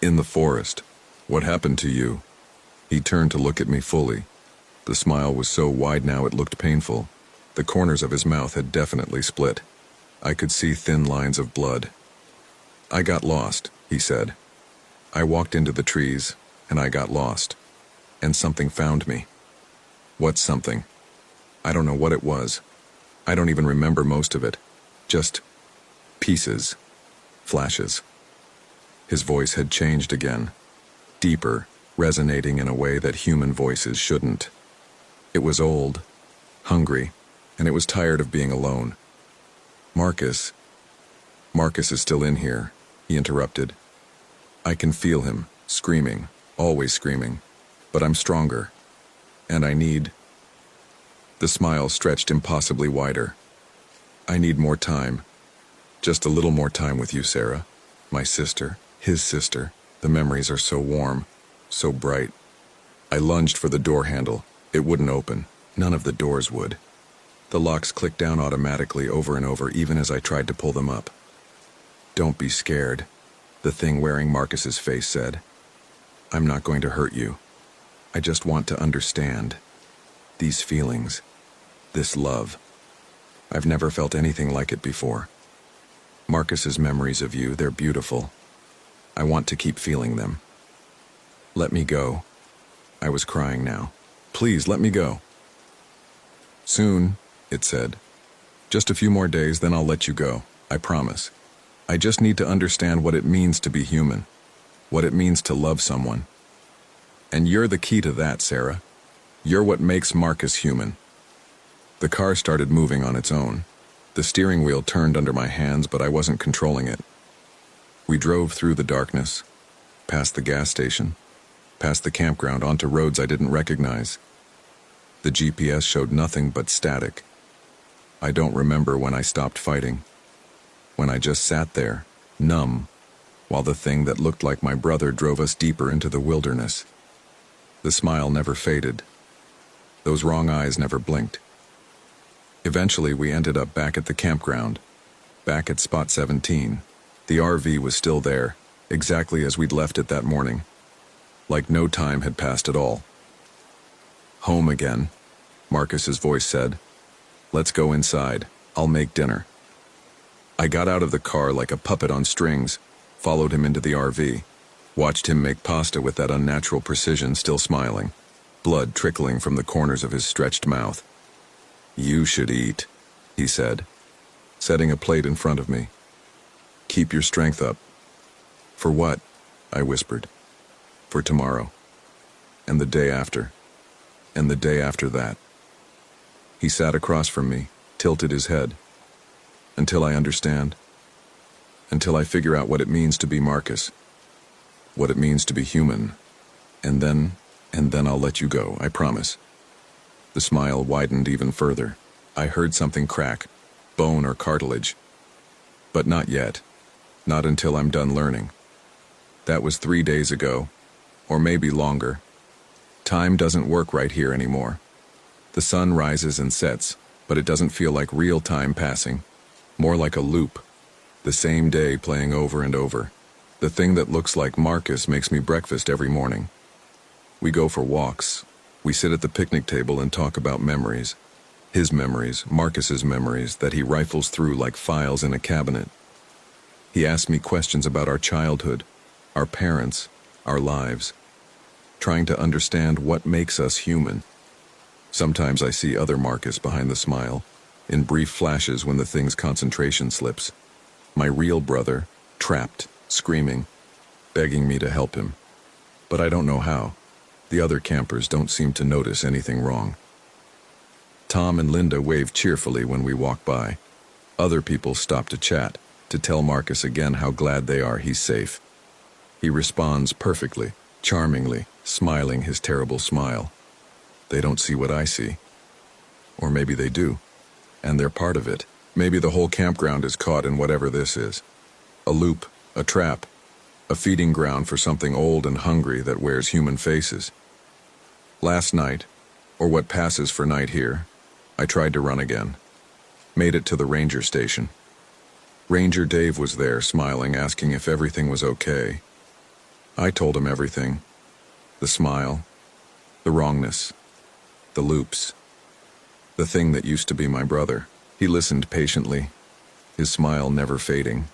In the forest. What happened to you? He turned to look at me fully. The smile was so wide now it looked painful. The corners of his mouth had definitely split. I could see thin lines of blood. I got lost, he said. I walked into the trees, and I got lost. And something found me. What's something? I don't know what it was. I don't even remember most of it. Just pieces, flashes. His voice had changed again. Deeper, resonating in a way that human voices shouldn't. It was old, hungry, and it was tired of being alone. Marcus is still in here, he interrupted. I can feel him, screaming, always screaming, but I'm stronger, and I need... The smile stretched impossibly wider. I need more time. Just a little more time with you, Sarah. My sister, his sister. The memories are so warm, so bright. I lunged for the door handle. It wouldn't open. None of the doors would. The locks clicked down automatically over and over even as I tried to pull them up. Don't be scared, the thing wearing Marcus's face said. I'm not going to hurt you. I just want to understand. These feelings. This love. I've never felt anything like it before. Marcus's memories of you, they're beautiful. I want to keep feeling them. Let me go. I was crying now. Please, let me go. Soon, it said. Just a few more days, then I'll let you go. I promise. I just need to understand what it means to be human. What it means to love someone. And you're the key to that, Sarah. You're what makes Marcus human. The car started moving on its own. The steering wheel turned under my hands, but I wasn't controlling it. We drove through the darkness, past the gas station, past the campground onto roads I didn't recognize. The GPS showed nothing but static. I don't remember when I stopped fighting. When I just sat there, numb, while the thing that looked like my brother drove us deeper into the wilderness. The smile never faded. Those wrong eyes never blinked. Eventually, we ended up back at the campground, back at Spot 17. The RV was still there, exactly as we'd left it that morning. Like no time had passed at all. Home again, Marcus's voice said. Let's go inside. I'll make dinner. I got out of the car like a puppet on strings, followed him into the RV, watched him make pasta with that unnatural precision, still smiling, blood trickling from the corners of his stretched mouth. You should eat, he said, setting a plate in front of me. Keep your strength up. For what? I whispered. For tomorrow. And the day after. And the day after that. He sat across from me, tilted his head. Until I understand. Until I figure out what it means to be Marcus. What it means to be human. And then I'll let you go, I promise. The smile widened even further. I heard something crack, bone or cartilage. But not yet. Not until I'm done learning. That was 3 days ago, or maybe longer. Time doesn't work right here anymore. The sun rises and sets, but it doesn't feel like real time passing. More like a loop. The same day playing over and over. The thing that looks like Marcus makes me breakfast every morning. We go for walks. We sit at the picnic table and talk about memories. His memories, Marcus's memories, that he rifles through like files in a cabinet. He asks me questions about our childhood, our parents, our lives, trying to understand what makes us human. Sometimes I see other Marcus behind the smile, in brief flashes when the thing's concentration slips. My real brother, trapped, screaming, begging me to help him. But I don't know how. The other campers don't seem to notice anything wrong. Tom and Linda wave cheerfully when we walk by. Other people stop to chat, to tell Marcus again how glad they are he's safe. He responds perfectly, charmingly, smiling his terrible smile. They don't see what I see. Or maybe they do. And they're part of it. Maybe the whole campground is caught in whatever this is. A loop, a trap, a feeding ground for something old and hungry that wears human faces. Last night, or what passes for night here, I tried to run again. Made it to the ranger station. Ranger Dave was there, smiling, asking if everything was okay. I told him everything. The smile, the wrongness, the loops, the thing that used to be my brother. He listened patiently, his smile never fading.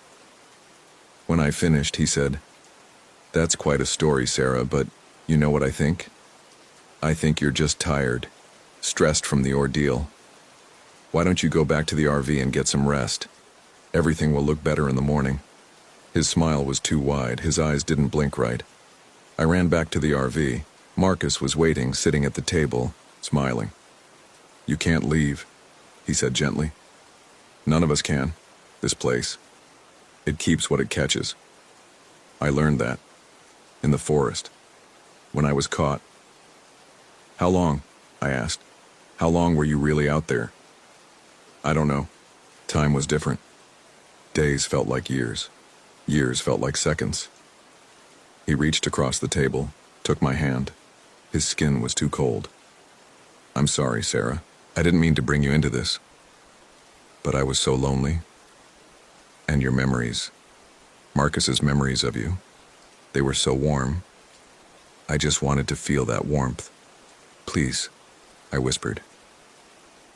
When I finished, he said, "That's quite a story, Sarah, but you know what I think? I think you're just tired, stressed from the ordeal. Why don't you go back to the RV and get some rest? Everything will look better in the morning." His smile was too wide, his eyes didn't blink right. I ran back to the RV. Marcus was waiting, sitting at the table, smiling. "You can't leave," he said gently. "None of us can. This place. It keeps what it catches. I learned that. In the forest. When I was caught." "How long?" I asked. "How long were you really out there?" "I don't know. Time was different. Days felt like years. Years felt like seconds." He reached across the table, took my hand. His skin was too cold. "I'm sorry, Sarah. I didn't mean to bring you into this. But I was so lonely. And your memories, Marcus's memories of you, they were so warm. I just wanted to feel that warmth. Please," I whispered.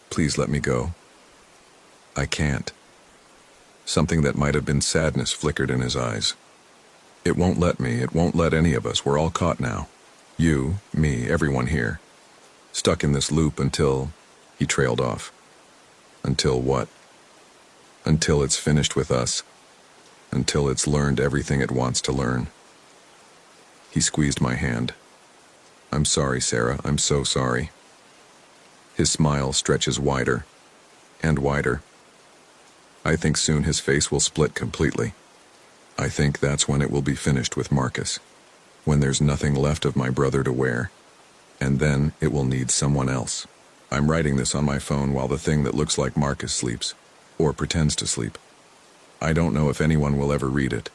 "Please let me go. I can't." Something that might have been sadness flickered in his eyes. "It won't let me. It won't let any of us. We're all caught now. You, me, everyone here. Stuck in this loop until..." He trailed off. "Until what?" "Until it's finished with us. Until it's learned everything it wants to learn." He squeezed my hand. "I'm sorry, Sarah. I'm so sorry." His smile stretches wider and wider. I think soon his face will split completely. I think that's when it will be finished with Marcus. When there's nothing left of my brother to wear. And then it will need someone else. I'm writing this on my phone while the thing that looks like Marcus sleeps. Or pretends to sleep. I don't know if anyone will ever read it.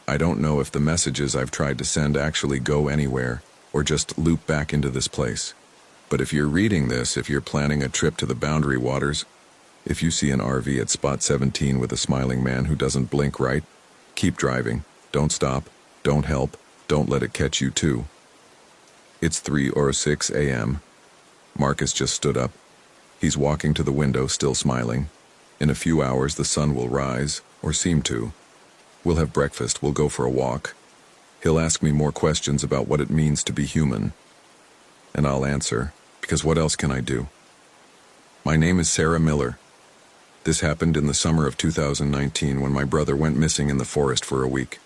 I don't know if the messages I've tried to send actually go anywhere, or just loop back into this place. But if you're reading this, if you're planning a trip to the Boundary Waters, if you see an RV at spot 17 with a smiling man who doesn't blink right, keep driving. Don't stop. Don't help. Don't let it catch you too. It's 3 or 6 a.m. Marcus just stood up. He's walking to the window, still smiling. In a few hours, the sun will rise, or seem to. We'll have breakfast, we'll go for a walk. He'll ask me more questions about what it means to be human. And I'll answer, because what else can I do? My name is Sarah Miller. This happened in the summer of 2019 when my brother went missing in the forest for a week.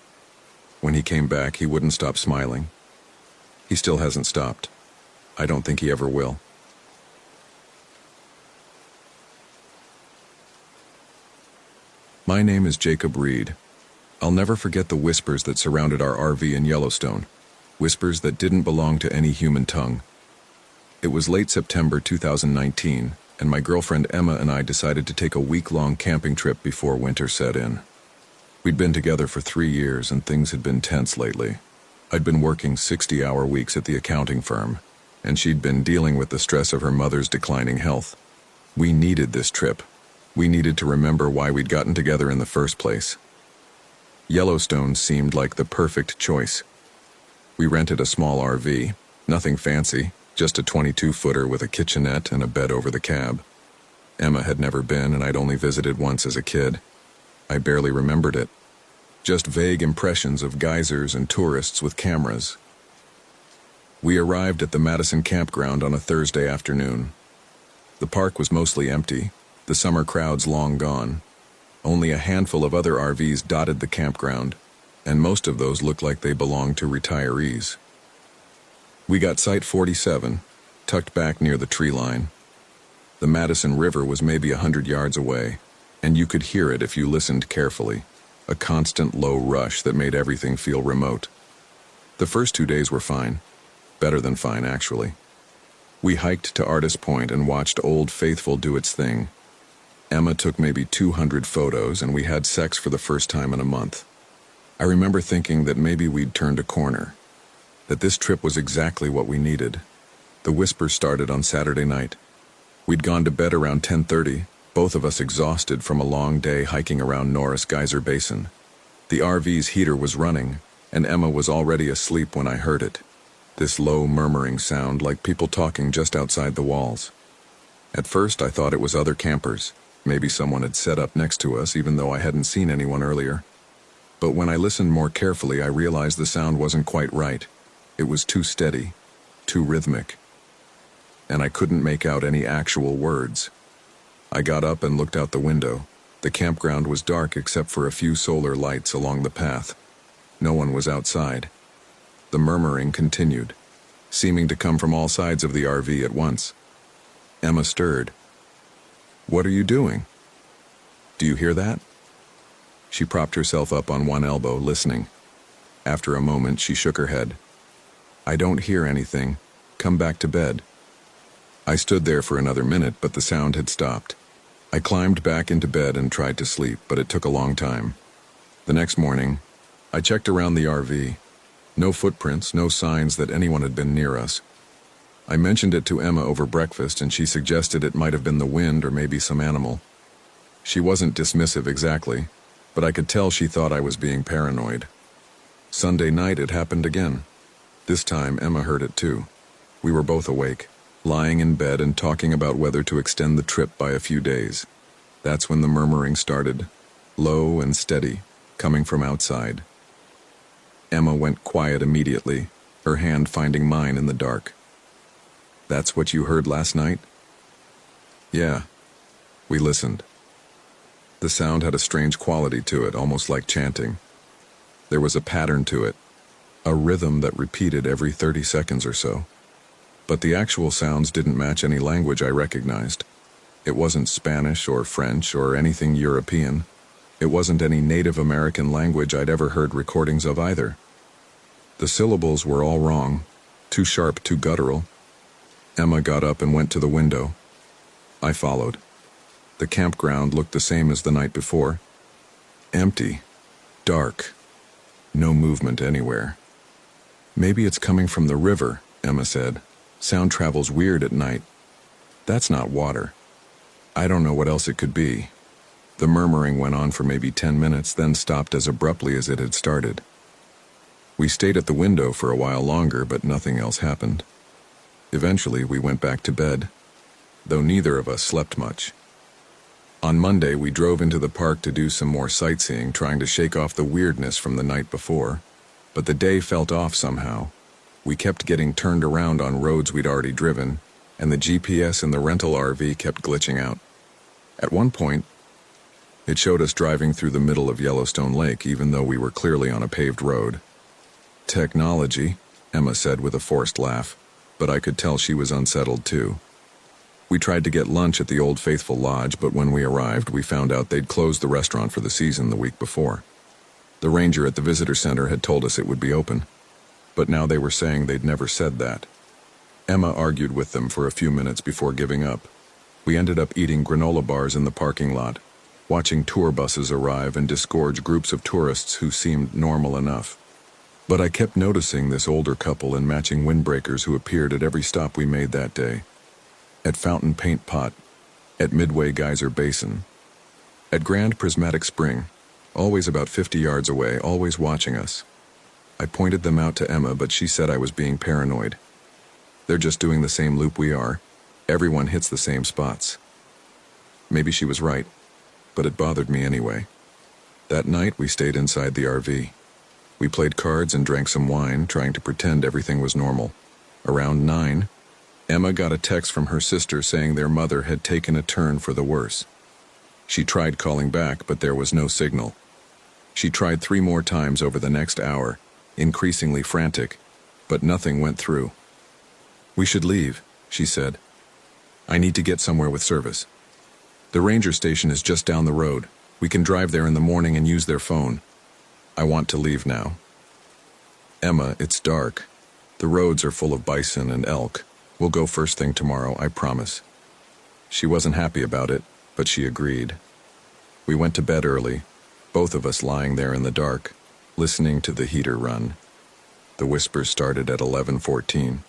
When he came back, he wouldn't stop smiling. He still hasn't stopped. I don't think he ever will. My name is Jacob Reed. I'll never forget the whispers that surrounded our RV in Yellowstone. Whispers that didn't belong to any human tongue. It was late September 2019, and my girlfriend Emma and I decided to take a week-long camping trip before winter set in. We'd been together for 3 years and things had been tense lately. I'd been working 60-hour weeks at the accounting firm, and she'd been dealing with the stress of her mother's declining health. We needed this trip. We needed to remember why we'd gotten together in the first place. Yellowstone seemed like the perfect choice. We rented a small RV, nothing fancy, just a 22-footer with a kitchenette and a bed over the cab. Emma had never been, and I'd only visited once as a kid. I barely remembered it. Just vague impressions of geysers and tourists with cameras. We arrived at the Madison campground on a Thursday afternoon. The park was mostly empty, the summer crowds long gone. Only a handful of other RVs dotted the campground, and most of those looked like they belonged to retirees. We got Site 47, tucked back near the tree line. The Madison River was maybe 100 yards away, and you could hear it if you listened carefully, a constant low rush that made everything feel remote. The first 2 days were fine, better than fine actually. We hiked to Artist Point and watched Old Faithful do its thing. Emma took maybe 200 photos, and we had sex for the first time in a month. I remember thinking that maybe we'd turned a corner, that this trip was exactly what we needed. The whispers started on Saturday night. We'd gone to bed around 10:30, both of us exhausted from a long day hiking around Norris Geyser Basin. The RV's heater was running, and Emma was already asleep when I heard it. This low murmuring sound like people talking just outside the walls. At first I thought it was other campers. Maybe someone had set up next to us even though I hadn't seen anyone earlier. But when I listened more carefully I realized the sound wasn't quite right. It was too steady, too rhythmic. And I couldn't make out any actual words. I got up and looked out the window. The campground was dark except for a few solar lights along the path. No one was outside. The murmuring continued, seeming to come from all sides of the RV at once. Emma stirred. "What are you doing? Do you hear that?" She propped herself up on one elbow, listening. After a moment, she shook her head. "I don't hear anything. Come back to bed." I stood there for another minute, but the sound had stopped. I climbed back into bed and tried to sleep, but it took a long time. The next morning, I checked around the RV. No footprints, no signs that anyone had been near us. I mentioned it to Emma over breakfast, and she suggested it might have been the wind or maybe some animal. She wasn't dismissive exactly, but I could tell she thought I was being paranoid. Sunday night it happened again. This time Emma heard it too. We were both awake, lying in bed and talking about whether to extend the trip by a few days. That's when the murmuring started, low and steady, coming from outside. Emma went quiet immediately, her hand finding mine in the dark. "That's what you heard last night?" "Yeah." We listened. The sound had a strange quality to it, almost like chanting. There was a pattern to it, a rhythm that repeated every 30 seconds or so. But the actual sounds didn't match any language I recognized. It wasn't Spanish or French or anything European. It wasn't any Native American language I'd ever heard recordings of either. The syllables were all wrong, too sharp, too guttural. Emma got up and went to the window. I followed. The campground looked the same as the night before. Empty. Dark. No movement anywhere. "Maybe it's coming from the river," Emma said. "Sound travels weird at night." "That's not water." I don't know what else it could be. The murmuring went on for maybe 10 minutes, then stopped as abruptly as it had started. We stayed at the window for a while longer, but nothing else happened. Eventually, we went back to bed, though neither of us slept much. On Monday, we drove into the park to do some more sightseeing, trying to shake off the weirdness from the night before, but the day felt off somehow. We kept getting turned around on roads we'd already driven, and the GPS in the rental RV kept glitching out. At one point, it showed us driving through the middle of Yellowstone Lake, even though we were clearly on a paved road. "Technology," Emma said with a forced laugh, but I could tell she was unsettled too. We tried to get lunch at the Old Faithful Lodge, but when we arrived, we found out they'd closed the restaurant for the season the week before. The ranger at the visitor center had told us it would be open, but now they were saying they'd never said that. Emma argued with them for a few minutes before giving up. We ended up eating granola bars in the parking lot, watching tour buses arrive and disgorge groups of tourists who seemed normal enough. But I kept noticing this older couple in matching windbreakers who appeared at every stop we made that day. At Fountain Paint Pot, at Midway Geyser Basin, at Grand Prismatic Spring, always about 50 yards away, always watching us. I pointed them out to Emma, but she said I was being paranoid. They're just doing the same loop we are. Everyone hits the same spots. Maybe she was right, but it bothered me anyway. That night, we stayed inside the RV. We played cards and drank some wine, trying to pretend everything was normal. Around 9, Emma got a text from her sister saying their mother had taken a turn for the worse. She tried calling back, but there was no signal. She tried 3 more times over the next hour, increasingly frantic, but nothing went through. "We should leave," she said. "I need to get somewhere with service. The ranger station is just down the road. We can drive there in the morning and use their phone. I want to leave now." "Emma, it's dark. The roads are full of bison and elk. We'll go first thing tomorrow, I promise." She wasn't happy about it, but she agreed. We went to bed early, both of us lying there in the dark, listening to the heater run. The whispers started at 11:14.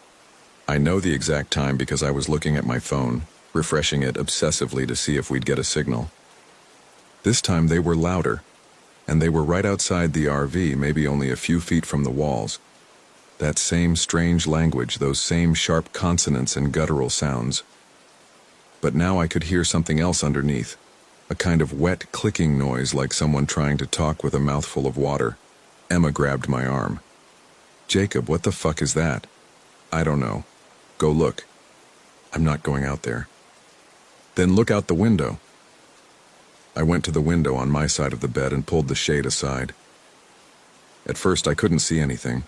I know the exact time because I was looking at my phone, refreshing it obsessively to see if we'd get a signal. This time they were louder, and they were right outside the RV, maybe only a few feet from the walls. That same strange language, those same sharp consonants and guttural sounds. But now I could hear something else underneath, a kind of wet clicking noise like someone trying to talk with a mouthful of water. Emma grabbed my arm. "Jacob, what the fuck is that?" "I don't know. Go look." "I'm not going out there." "Then look out the window." I went to the window on my side of the bed and pulled the shade aside. At first I couldn't see anything.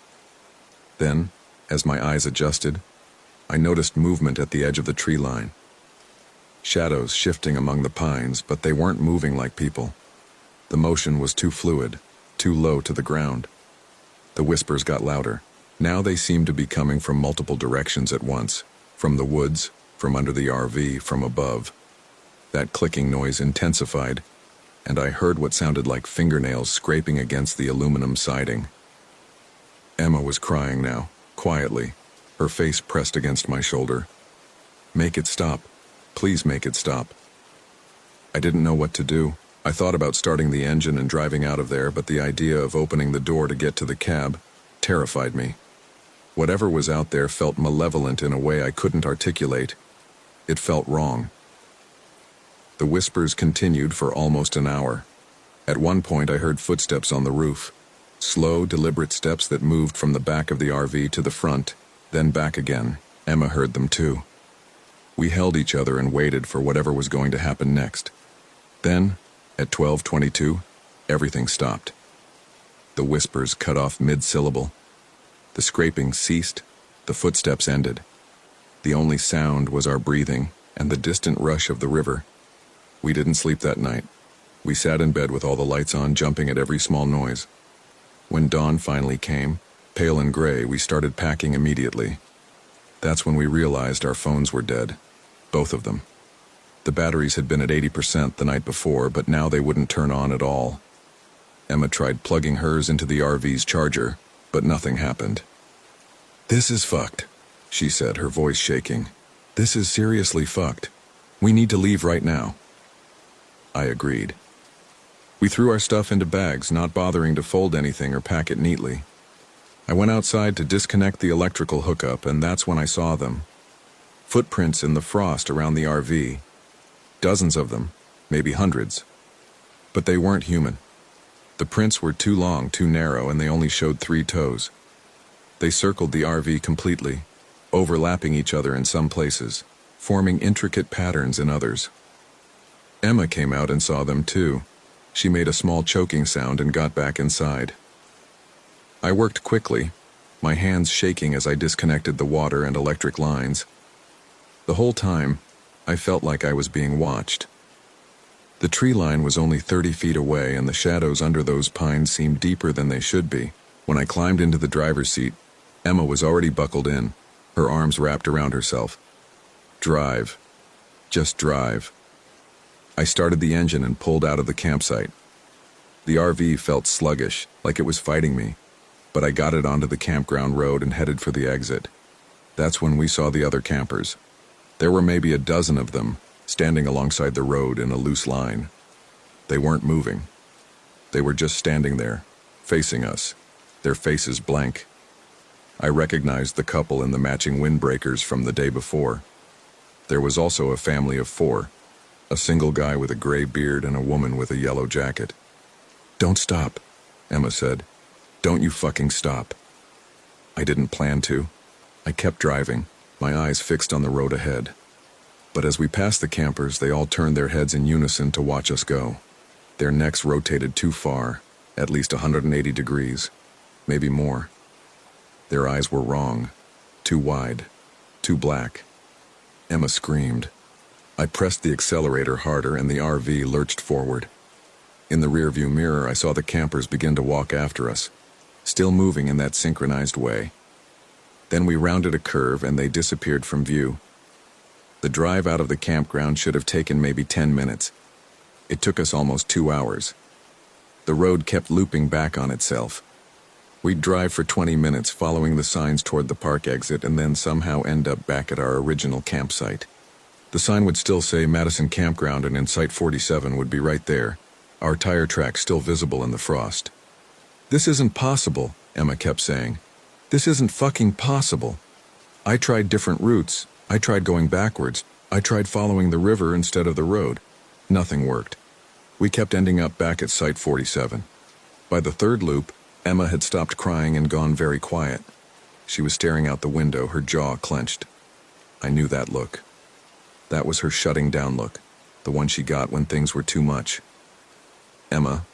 Then, as my eyes adjusted, I noticed movement at the edge of the tree line. Shadows shifting among the pines, but they weren't moving like people. The motion was too fluid, too low to the ground. The whispers got louder. Now they seemed to be coming from multiple directions at once, from the woods, from under the RV, from above. That clicking noise intensified, and I heard what sounded like fingernails scraping against the aluminum siding. Emma was crying now, quietly, her face pressed against my shoulder. "Make it stop. Please make it stop." I didn't know what to do. I thought about starting the engine and driving out of there, but the idea of opening the door to get to the cab terrified me. Whatever was out there felt malevolent in a way I couldn't articulate. It felt wrong. The whispers continued for almost an hour. At one point I heard footsteps on the roof. Slow, deliberate steps that moved from the back of the RV to the front, then back again. Emma heard them too. We held each other and waited for whatever was going to happen next. Then, at 12:22, everything stopped. The whispers cut off mid-syllable. The scraping ceased. The footsteps ended. The only sound was our breathing and the distant rush of the river. We didn't sleep that night. We sat in bed with all the lights on, jumping at every small noise. When dawn finally came, pale and gray, we started packing immediately. That's when we realized our phones were dead. Both of them. The batteries had been at 80% the night before, but now they wouldn't turn on at all. Emma tried plugging hers into the RV's charger, but nothing happened. "This is fucked," she said, her voice shaking. "This is seriously fucked. We need to leave right now." I agreed. We threw our stuff into bags, not bothering to fold anything or pack it neatly. I went outside to disconnect the electrical hookup, and that's when I saw them. Footprints in the frost around the RV. Dozens of them, maybe hundreds. But they weren't human. The prints were too long, too narrow, and they only showed 3 toes. They circled the RV completely, overlapping each other in some places, forming intricate patterns in others. Emma came out and saw them too. She made a small choking sound and got back inside. I worked quickly, my hands shaking as I disconnected the water and electric lines. The whole time, I felt like I was being watched. The tree line was only 30 feet away, and the shadows under those pines seemed deeper than they should be. When I climbed into the driver's seat, Emma was already buckled in, her arms wrapped around herself. "Drive. Just drive." I started the engine and pulled out of the campsite. The RV felt sluggish, like it was fighting me, but I got it onto the campground road and headed for the exit. That's when we saw the other campers. There were maybe a dozen of them, standing alongside the road in a loose line. They weren't moving. They were just standing there, facing us, their faces blank. I recognized the couple in the matching windbreakers from the day before. There was also a family of 4. A single guy with a gray beard and a woman with a yellow jacket. "Don't stop," Emma said. "Don't you fucking stop." I didn't plan to. I kept driving, my eyes fixed on the road ahead. But as we passed the campers, they all turned their heads in unison to watch us go. Their necks rotated too far, at least 180 degrees, maybe more. Their eyes were wrong, too wide, too black. Emma screamed. I pressed the accelerator harder and the RV lurched forward. In the rearview mirror, I saw the campers begin to walk after us, still moving in that synchronized way. Then we rounded a curve and they disappeared from view. The drive out of the campground should have taken maybe 10 minutes. It took us almost 2 hours. The road kept looping back on itself. We'd drive for 20 minutes following the signs toward the park exit and then somehow end up back at our original campsite. The sign would still say Madison Campground and in Site 47 would be right there, our tire tracks still visible in the frost. "This isn't possible," Emma kept saying. "This isn't fucking possible. I tried different routes. I tried going backwards. I tried following the river instead of the road. Nothing worked. We kept ending up back at Site 47. By the third loop, Emma had stopped crying and gone very quiet. She was staring out the window, her jaw clenched. I knew that look. That was her shutting down look, the one she got when things were too much. "Emma,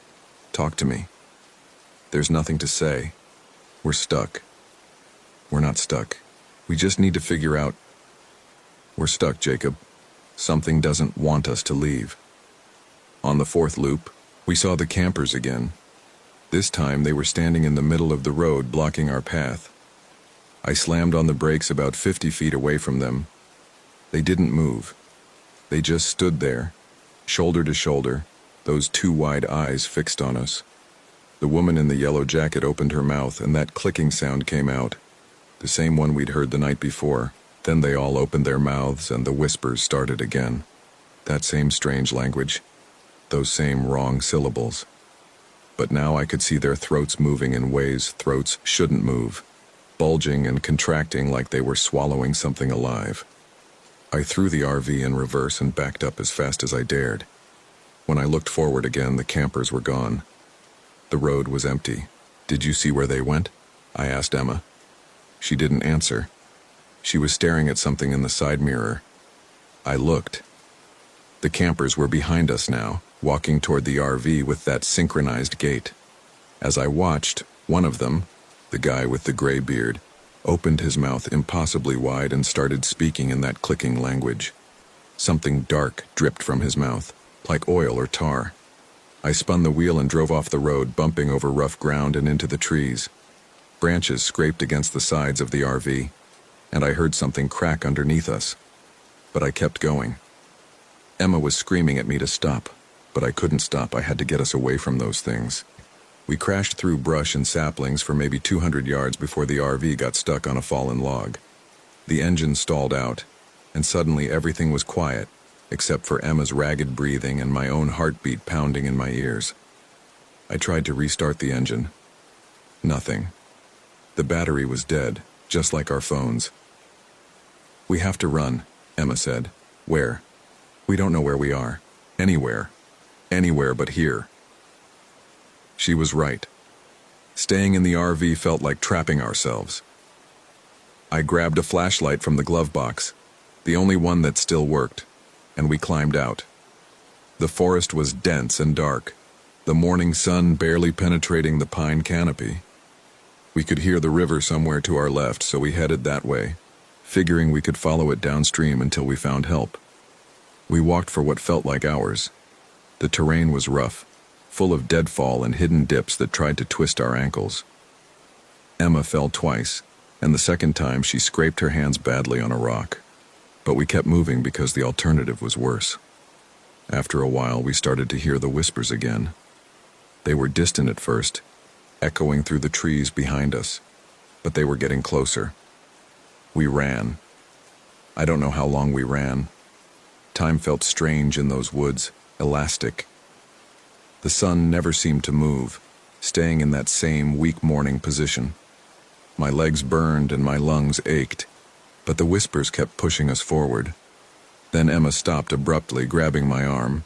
talk to me." "There's nothing to say. We're stuck." "We're not stuck. We just need to figure out." "We're stuck, Jacob. Something doesn't want us to leave." On the fourth loop, we saw the campers again. This time they were standing in the middle of the road, blocking our path. I slammed on the brakes about 50 feet away from them. They didn't move. They just stood there, shoulder to shoulder, those two wide eyes fixed on us. The woman in the yellow jacket opened her mouth and that clicking sound came out, the same one we'd heard the night before. Then they all opened their mouths and the whispers started again. That same strange language, those same wrong syllables. But now I could see their throats moving in ways throats shouldn't move, bulging and contracting like they were swallowing something alive. I threw the RV in reverse and backed up as fast as I dared. When I looked forward again, the campers were gone. The road was empty. "Did you see where they went?" I asked Emma. She didn't answer. She was staring at something in the side mirror. I looked. The campers were behind us now, walking toward the RV with that synchronized gait. As I watched, one of them, the guy with the gray beard, opened his mouth impossibly wide and started speaking in that clicking language. Something dark dripped from his mouth, like oil or tar. I spun the wheel and drove off the road, bumping over rough ground and into the trees. Branches scraped against the sides of the RV, and I heard something crack underneath us. But I kept going. Emma was screaming at me to stop, but I couldn't stop. I had to get us away from those things. We crashed through brush and saplings for maybe 200 yards before the RV got stuck on a fallen log. The engine stalled out, and suddenly everything was quiet, except for Emma's ragged breathing and my own heartbeat pounding in my ears. I tried to restart the engine. Nothing. The battery was dead, just like our phones. "We have to run," Emma said. "Where?" "We don't know where we are. Anywhere. Anywhere but here." She was right. Staying in the RV felt like trapping ourselves. I grabbed a flashlight from the glove box, the only one that still worked, and we climbed out. The forest was dense and dark, the morning sun barely penetrating the pine canopy. We could hear the river somewhere to our left, so we headed that way, figuring we could follow it downstream until we found help. We walked for what felt like hours. The terrain was rough, full of deadfall and hidden dips that tried to twist our ankles. Emma fell twice, and the second time she scraped her hands badly on a rock. But we kept moving because the alternative was worse. After a while, we started to hear the whispers again. They were distant at first, echoing through the trees behind us, but they were getting closer. We ran. I don't know how long we ran. Time felt strange in those woods, elastic. The sun never seemed to move, staying in that same weak morning position. My legs burned and my lungs ached, but the whispers kept pushing us forward. Then Emma stopped abruptly, grabbing my arm.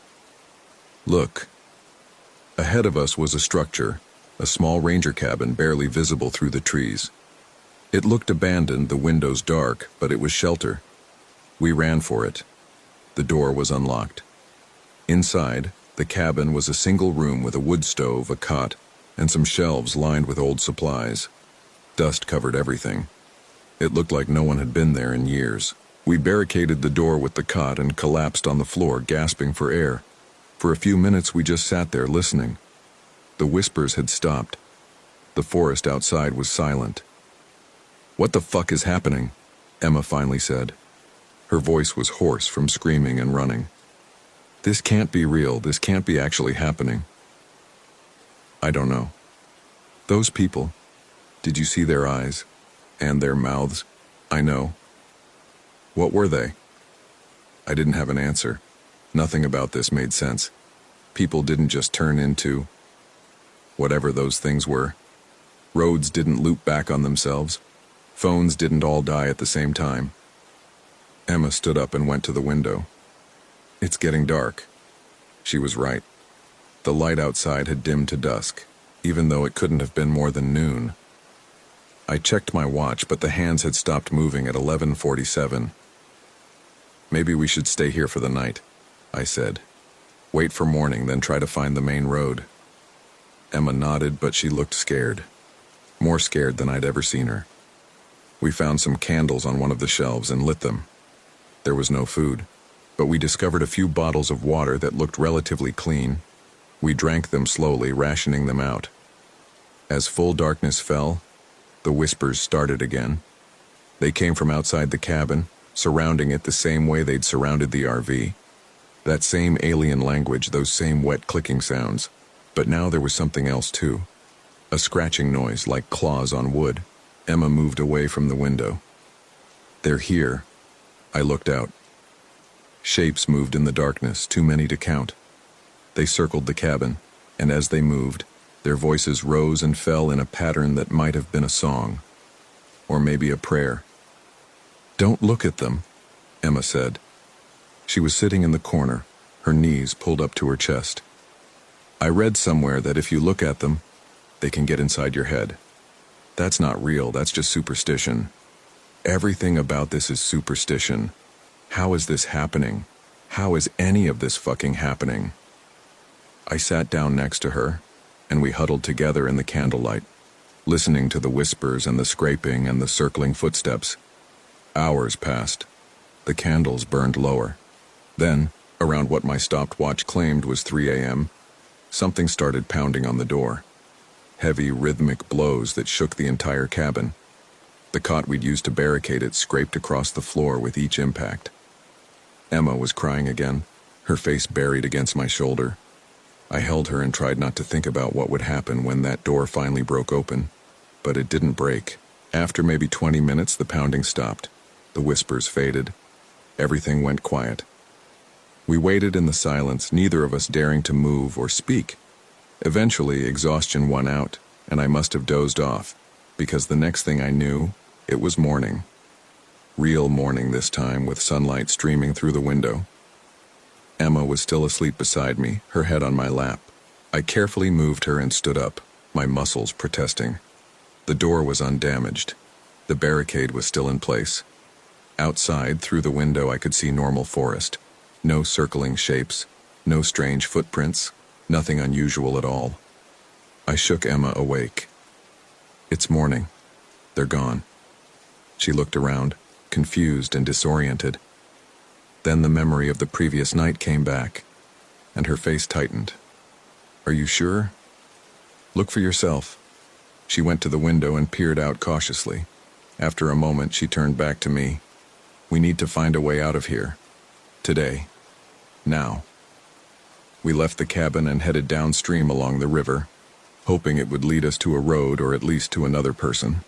"Look." Ahead of us was a structure, a small ranger cabin barely visible through the trees. It looked abandoned, the windows dark, but it was shelter. We ran for it. The door was unlocked. Inside, the cabin was a single room with a wood stove, a cot, and some shelves lined with old supplies. Dust covered everything. It looked like no one had been there in years. We barricaded the door with the cot and collapsed on the floor, gasping for air. For a few minutes we just sat there listening. The whispers had stopped. The forest outside was silent. "What the fuck is happening?" Emma finally said. Her voice was hoarse from screaming and running. "This can't be real. This can't be actually happening." "I don't know. Those people, Did you see their eyes? And their mouths? I know. What were they? I didn't have an answer. Nothing about this made sense. People didn't just turn into whatever those things were. Roads didn't loop back on themselves. Phones didn't all die at the same time. Emma stood up and went to the window. It's getting dark. She was right. The light outside had dimmed to dusk, even though it couldn't have been more than noon. I checked my watch, but the hands had stopped moving at 11:47. Maybe we should stay here for the night, I said. Wait for morning, then try to find the main road. Emma nodded, but she looked scared. More scared than I'd ever seen her. We found some candles on one of the shelves and lit them. There was no food, but we discovered a few bottles of water that looked relatively clean. We drank them slowly, rationing them out. As full darkness fell, the whispers started again. They came from outside the cabin, surrounding it the same way they'd surrounded the RV. That same alien language, those same wet clicking sounds. But now there was something else too. A scratching noise like claws on wood. Emma moved away from the window. They're here. I looked out. Shapes moved in the darkness, too many to count. They circled the cabin, and as they moved, their voices rose and fell in a pattern that might have been a song. Or maybe a prayer. Don't look at them, Emma said. She was sitting in the corner, her knees pulled up to her chest. I read somewhere that if you look at them, they can get inside your head. That's not real, that's just superstition. Everything about this is superstition. How is this happening? How is any of this fucking happening? I sat down next to her, and we huddled together in the candlelight, listening to the whispers and the scraping and the circling footsteps. Hours passed. The candles burned lower. Then, around what my stopped watch claimed was 3 a.m., something started pounding on the door. Heavy, rhythmic blows that shook the entire cabin. The cot we'd used to barricade it scraped across the floor with each impact. Emma was crying again, her face buried against my shoulder. I held her and tried not to think about what would happen when that door finally broke open. But it didn't break. After maybe 20 minutes, the pounding stopped. The whispers faded. Everything went quiet. We waited in the silence, neither of us daring to move or speak. Eventually, exhaustion won out, and I must have dozed off, because the next thing I knew, it was morning. Real morning this time, with sunlight streaming through the window. Emma was still asleep beside me, her head on my lap. I carefully moved her and stood up, my muscles protesting. The door was undamaged. The barricade was still in place. Outside, through the window, I could see normal forest. No circling shapes, no strange footprints, nothing unusual at all. I shook Emma awake. It's morning. They're gone. She looked around, confused and disoriented. Then the memory of the previous night came back, and her face tightened. Are you sure? Look for yourself. She went to the window and peered out cautiously. After a moment, she turned back to me. We need to find a way out of here. Today. Now. We left the cabin and headed downstream along the river, hoping it would lead us to a road or at least to another person.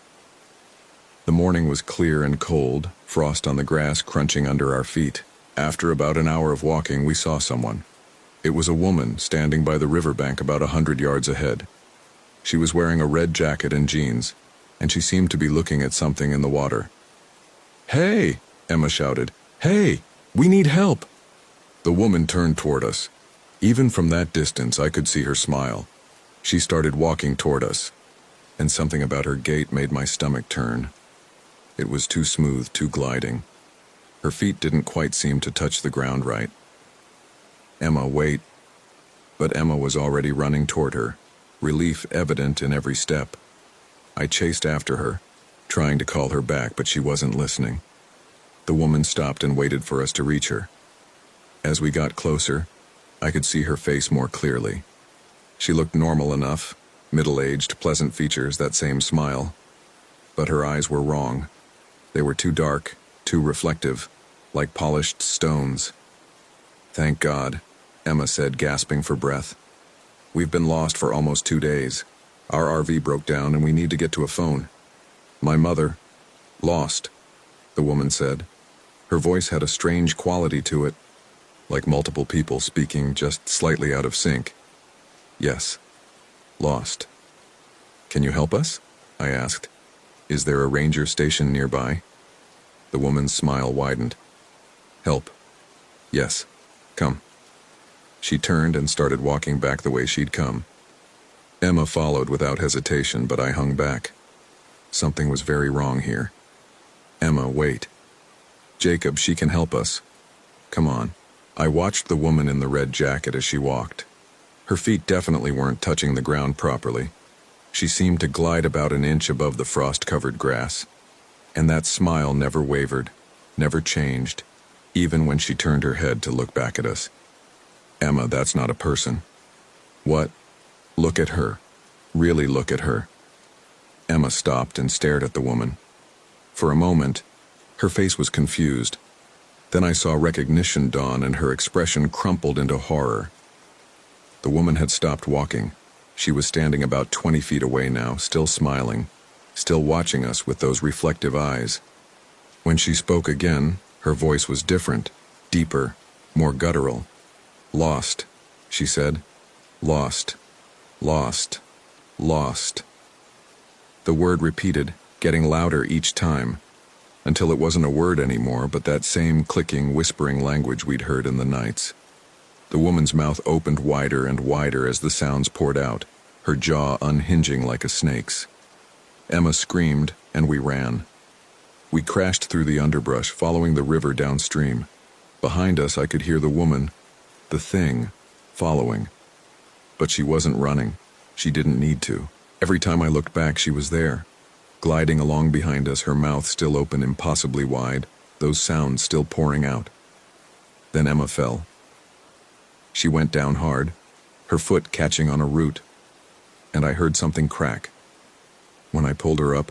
The morning was clear and cold, frost on the grass crunching under our feet. After about an hour of walking, we saw someone. It was a woman standing by the riverbank about 100 yards ahead. She was wearing a red jacket and jeans, and she seemed to be looking at something in the water. "Hey!" Emma shouted. "Hey! We need help!" The woman turned toward us. Even from that distance, I could see her smile. She started walking toward us, and something about her gait made my stomach turn. It was too smooth, too gliding. Her feet didn't quite seem to touch the ground right. "Emma, wait." But Emma was already running toward her, relief evident in every step. I chased after her, trying to call her back, but she wasn't listening. The woman stopped and waited for us to reach her. As we got closer, I could see her face more clearly. She looked normal enough, middle-aged, pleasant features, that same smile. But her eyes were wrong. They were too dark, too reflective, like polished stones. "Thank God," Emma said, gasping for breath. "We've been lost for almost 2 days. Our RV broke down and we need to get to a phone. My mother, lost, the woman said. Her voice had a strange quality to it, like multiple people speaking just slightly out of sync. Yes, lost. Can you help us? I asked. Is there a ranger station nearby? The woman's smile widened. Help. Yes, come. She turned and started walking back the way she'd come. Emma followed without hesitation, but I hung back. Something was very wrong here. Emma, wait. Jacob, she can help us. Come on. I watched the woman in the red jacket as she walked. Her feet definitely weren't touching the ground properly. She seemed to glide about an inch above the frost-covered grass. And that smile never wavered, never changed, even when she turned her head to look back at us. Emma, that's not a person. What? Look at her. Really look at her. Emma stopped and stared at the woman. For a moment, her face was confused. Then I saw recognition dawn and her expression crumpled into horror. The woman had stopped walking. She was standing about 20 feet away now, still smiling, still watching us with those reflective eyes. When she spoke again, her voice was different, deeper, more guttural. Lost, she said. Lost, lost, lost. The word repeated, getting louder each time, until it wasn't a word anymore, but that same clicking, whispering language we'd heard in the nights. The woman's mouth opened wider and wider as the sounds poured out, her jaw unhinging like a snake's. Emma screamed, and we ran. We crashed through the underbrush, following the river downstream. Behind us, I could hear the woman, the thing, following. But she wasn't running. She didn't need to. Every time I looked back, she was there, gliding along behind us, her mouth still open impossibly wide, those sounds still pouring out. Then Emma fell. She went down hard, her foot catching on a root, and I heard something crack. When I pulled her up,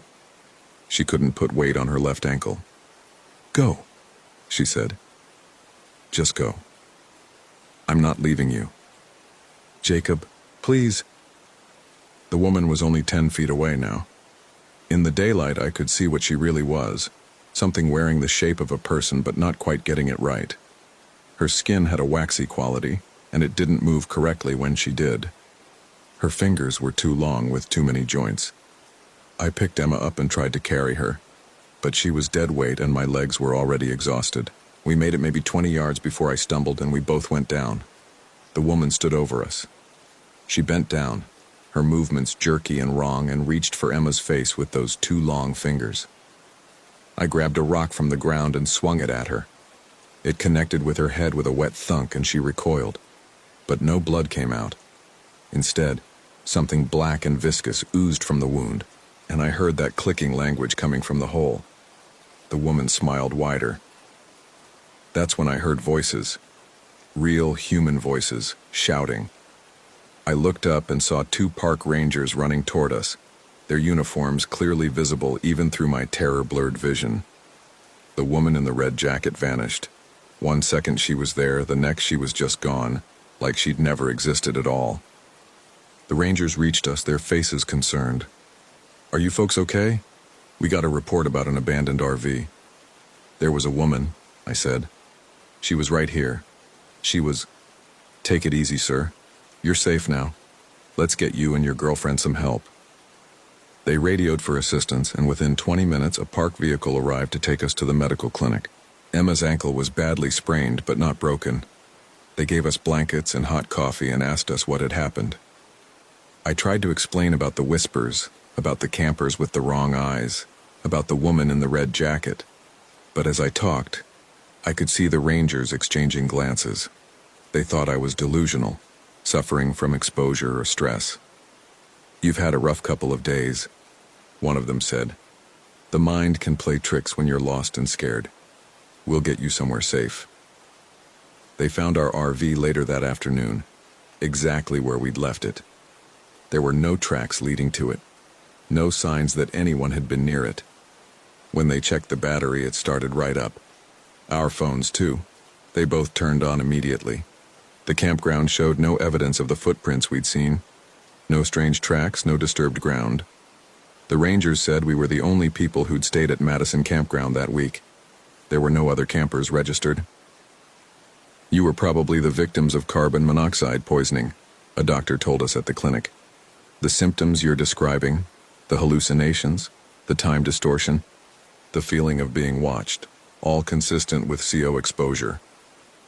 she couldn't put weight on her left ankle. Go, she said. Just go. I'm not leaving you. Jacob, please. The woman was only 10 feet away now. In the daylight, I could see what she really was, something wearing the shape of a person but not quite getting it right. Her skin had a waxy quality, and it didn't move correctly when she did. Her fingers were too long with too many joints. I picked Emma up and tried to carry her, but she was dead weight and my legs were already exhausted. We made it maybe 20 yards before I stumbled and we both went down. The woman stood over us. She bent down, her movements jerky and wrong, and reached for Emma's face with those two long fingers. I grabbed a rock from the ground and swung it at her. It connected with her head with a wet thunk and she recoiled. But no blood came out. Instead, something black and viscous oozed from the wound, and I heard that clicking language coming from the hole. The woman smiled wider. That's when I heard voices. Real human voices, shouting. I looked up and saw 2 park rangers running toward us, their uniforms clearly visible even through my terror-blurred vision. The woman in the red jacket vanished. 1 second she was there, the next she was just gone, like she'd never existed at all. The rangers reached us, their faces concerned. Are you folks okay? We got a report about an abandoned RV. There was a woman, I said. She was right here. She was... Take it easy, sir. You're safe now. Let's get you and your girlfriend some help. They radioed for assistance, and within 20 minutes, a park vehicle arrived to take us to the medical clinic. Emma's ankle was badly sprained, but not broken. They gave us blankets and hot coffee and asked us what had happened. I tried to explain about the whispers, about the campers with the wrong eyes, about the woman in the red jacket. But as I talked, I could see the rangers exchanging glances. They thought I was delusional, suffering from exposure or stress. You've had a rough couple of days, one of them said. The mind can play tricks when you're lost and scared. We'll get you somewhere safe. They found our RV later that afternoon, exactly where we'd left it. There were no tracks leading to it, no signs that anyone had been near it. When they checked the battery, it started right up. Our phones, too. They both turned on immediately. The campground showed no evidence of the footprints we'd seen. No strange tracks, no disturbed ground. The rangers said we were the only people who'd stayed at Madison Campground that week. There were no other campers registered. You were probably the victims of carbon monoxide poisoning, a doctor told us at the clinic. The symptoms you're describing, the hallucinations, the time distortion, the feeling of being watched, all consistent with CO exposure.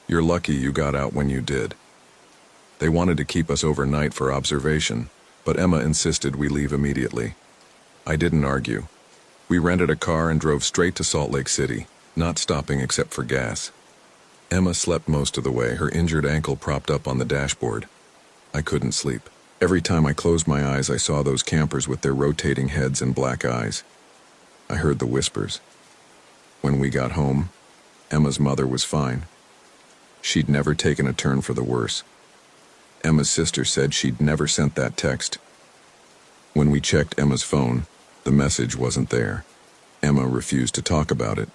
You're lucky you got out when you did. They wanted to keep us overnight for observation, but Emma insisted we leave immediately. I didn't argue. We rented a car and drove straight to Salt Lake City, not stopping except for gas. Emma slept most of the way, her injured ankle propped up on the dashboard. I couldn't sleep. Every time I closed my eyes, I saw those campers with their rotating heads and black eyes. I heard the whispers. When we got home, Emma's mother was fine. She'd never taken a turn for the worse. Emma's sister said she'd never sent that text. When we checked Emma's phone, the message wasn't there. Emma refused to talk about it.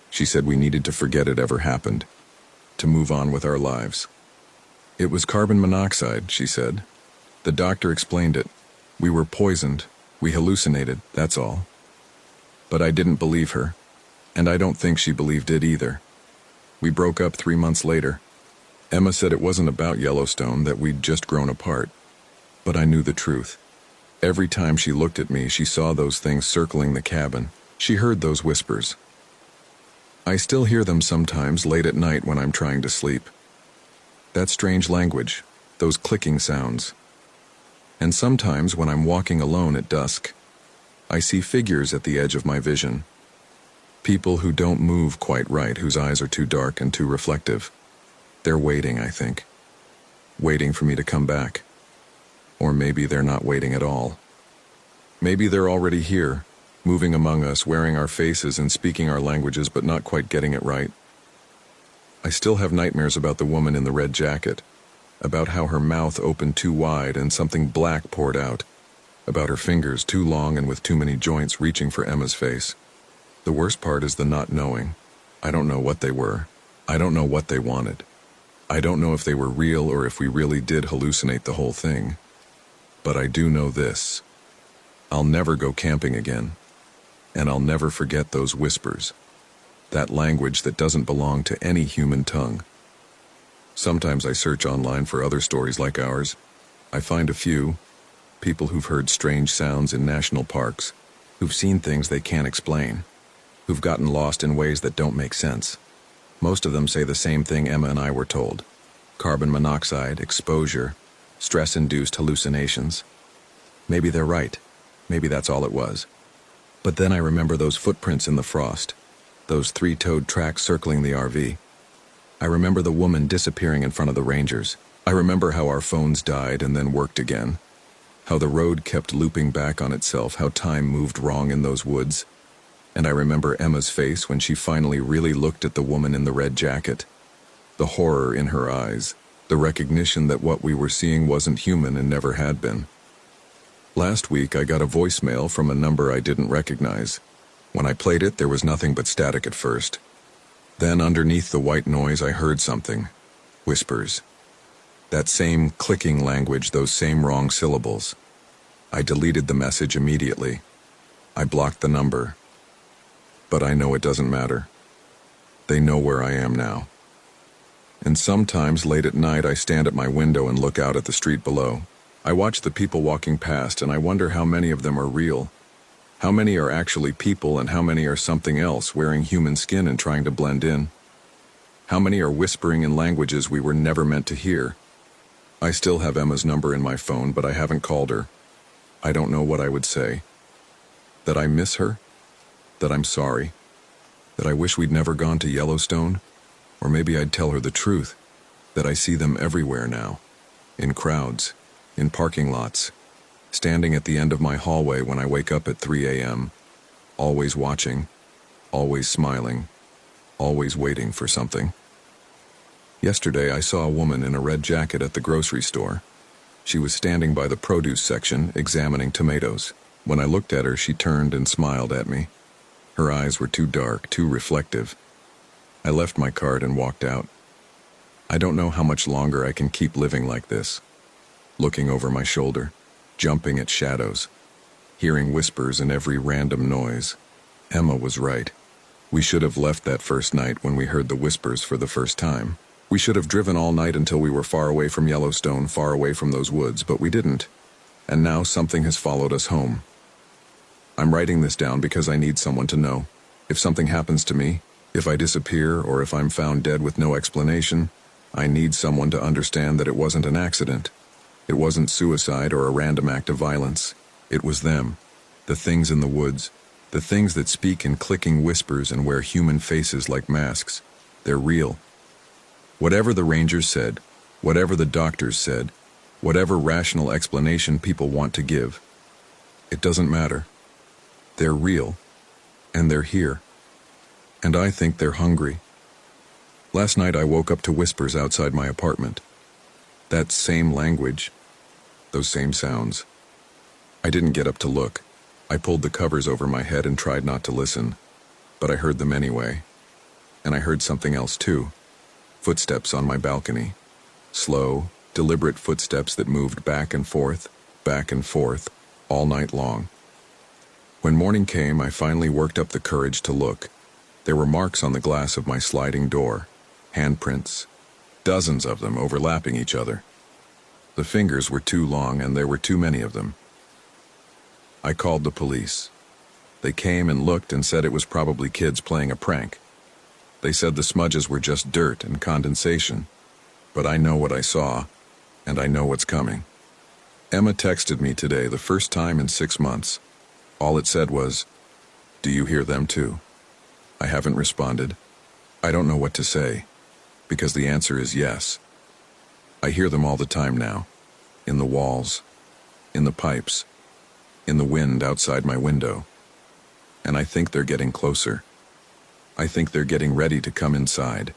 She said we needed to forget it ever happened, to move on with our lives. It was carbon monoxide, she said. The doctor explained it. We were poisoned. We hallucinated, that's all. But I didn't believe her, and I don't think she believed it either. We broke up 3 months later. Emma said it wasn't about Yellowstone, that we'd just grown apart. But I knew the truth. Every time she looked at me, she saw those things circling the cabin. She heard those whispers. I still hear them sometimes late at night when I'm trying to sleep. That strange language, those clicking sounds. And sometimes when I'm walking alone at dusk, I see figures at the edge of my vision. People who don't move quite right, whose eyes are too dark and too reflective. They're waiting, I think. Waiting for me to come back. Or maybe they're not waiting at all. Maybe they're already here, moving among us, wearing our faces and speaking our languages, but not quite getting it right. I still have nightmares about the woman in the red jacket, about how her mouth opened too wide and something black poured out, about her fingers too long and with too many joints reaching for Emma's face. The worst part is the not knowing. I don't know what they were. I don't know what they wanted. I don't know if they were real or if we really did hallucinate the whole thing. But I do know this. I'll never go camping again. And I'll never forget those whispers. That language that doesn't belong to any human tongue. Sometimes I search online for other stories like ours. I find a few. People who've heard strange sounds in national parks. Who've seen things they can't explain. Who've gotten lost in ways that don't make sense. Most of them say the same thing Emma and I were told. Carbon monoxide, exposure, stress-induced hallucinations. Maybe they're right. Maybe that's all it was. But then I remember those footprints in the frost. Those three-toed tracks circling the RV. I remember the woman disappearing in front of the rangers. I remember how our phones died and then worked again. How the road kept looping back on itself, how time moved wrong in those woods. And I remember Emma's face when she finally really looked at the woman in the red jacket. The horror in her eyes, the recognition that what we were seeing wasn't human and never had been. Last week I got a voicemail from a number I didn't recognize. When I played it, there was nothing but static at first. Then underneath the white noise I heard something. Whispers. That same clicking language, those same wrong syllables. I deleted the message immediately. I blocked the number. But I know it doesn't matter. They know where I am now. And sometimes late at night I stand at my window and look out at the street below. I watch the people walking past and I wonder how many of them are real. How many are actually people and how many are something else, wearing human skin and trying to blend in? How many are whispering in languages we were never meant to hear? I still have Emma's number in my phone, but I haven't called her. I don't know what I would say. That I miss her? That I'm sorry? That I wish we'd never gone to Yellowstone? Or maybe I'd tell her the truth, that I see them everywhere now. In crowds, in parking lots, standing at the end of my hallway when I wake up at 3 a.m., always watching, always smiling, always waiting for something. Yesterday I saw a woman in a red jacket at the grocery store. She was standing by the produce section, examining tomatoes. When I looked at her, she turned and smiled at me. Her eyes were too dark, too reflective. I left my cart and walked out. I don't know how much longer I can keep living like this, looking over my shoulder. jumping at shadows, hearing whispers in every random noise. Emma was right. We should have left that first night when we heard the whispers for the first time. We should have driven all night until we were far away from Yellowstone, far away from those woods, but we didn't. And now something has followed us home. I'm writing this down because I need someone to know. If something happens to me, if I disappear, or if I'm found dead with no explanation, I need someone to understand that it wasn't an accident. It wasn't suicide or a random act of violence. It was them, the things in the woods, the things that speak in clicking whispers and wear human faces like masks. They're real. Whatever the rangers said, whatever the doctors said, whatever rational explanation people want to give, it doesn't matter. They're real, and they're here. And I think they're hungry. Last night I woke up to whispers outside my apartment. That same language, those same sounds. I didn't get up to look. I pulled the covers over my head and tried not to listen, but I heard them anyway. And I heard something else too. Footsteps on my balcony. Slow, deliberate footsteps that moved back and forth, all night long. When morning came, I finally worked up the courage to look. There were marks on the glass of my sliding door, handprints, dozens of them overlapping each other. The fingers were too long and there were too many of them. I called the police. They came and looked and said it was probably kids playing a prank. They said the smudges were just dirt and condensation. But I know what I saw, and I know what's coming. Emma texted me today, the first time in 6 months. All it said was, "Do you hear them too?" I haven't responded. I don't know what to say, because the answer is yes. I hear them all the time now, in the walls, in the pipes, in the wind outside my window. And I think they're getting closer. I think they're getting ready to come inside.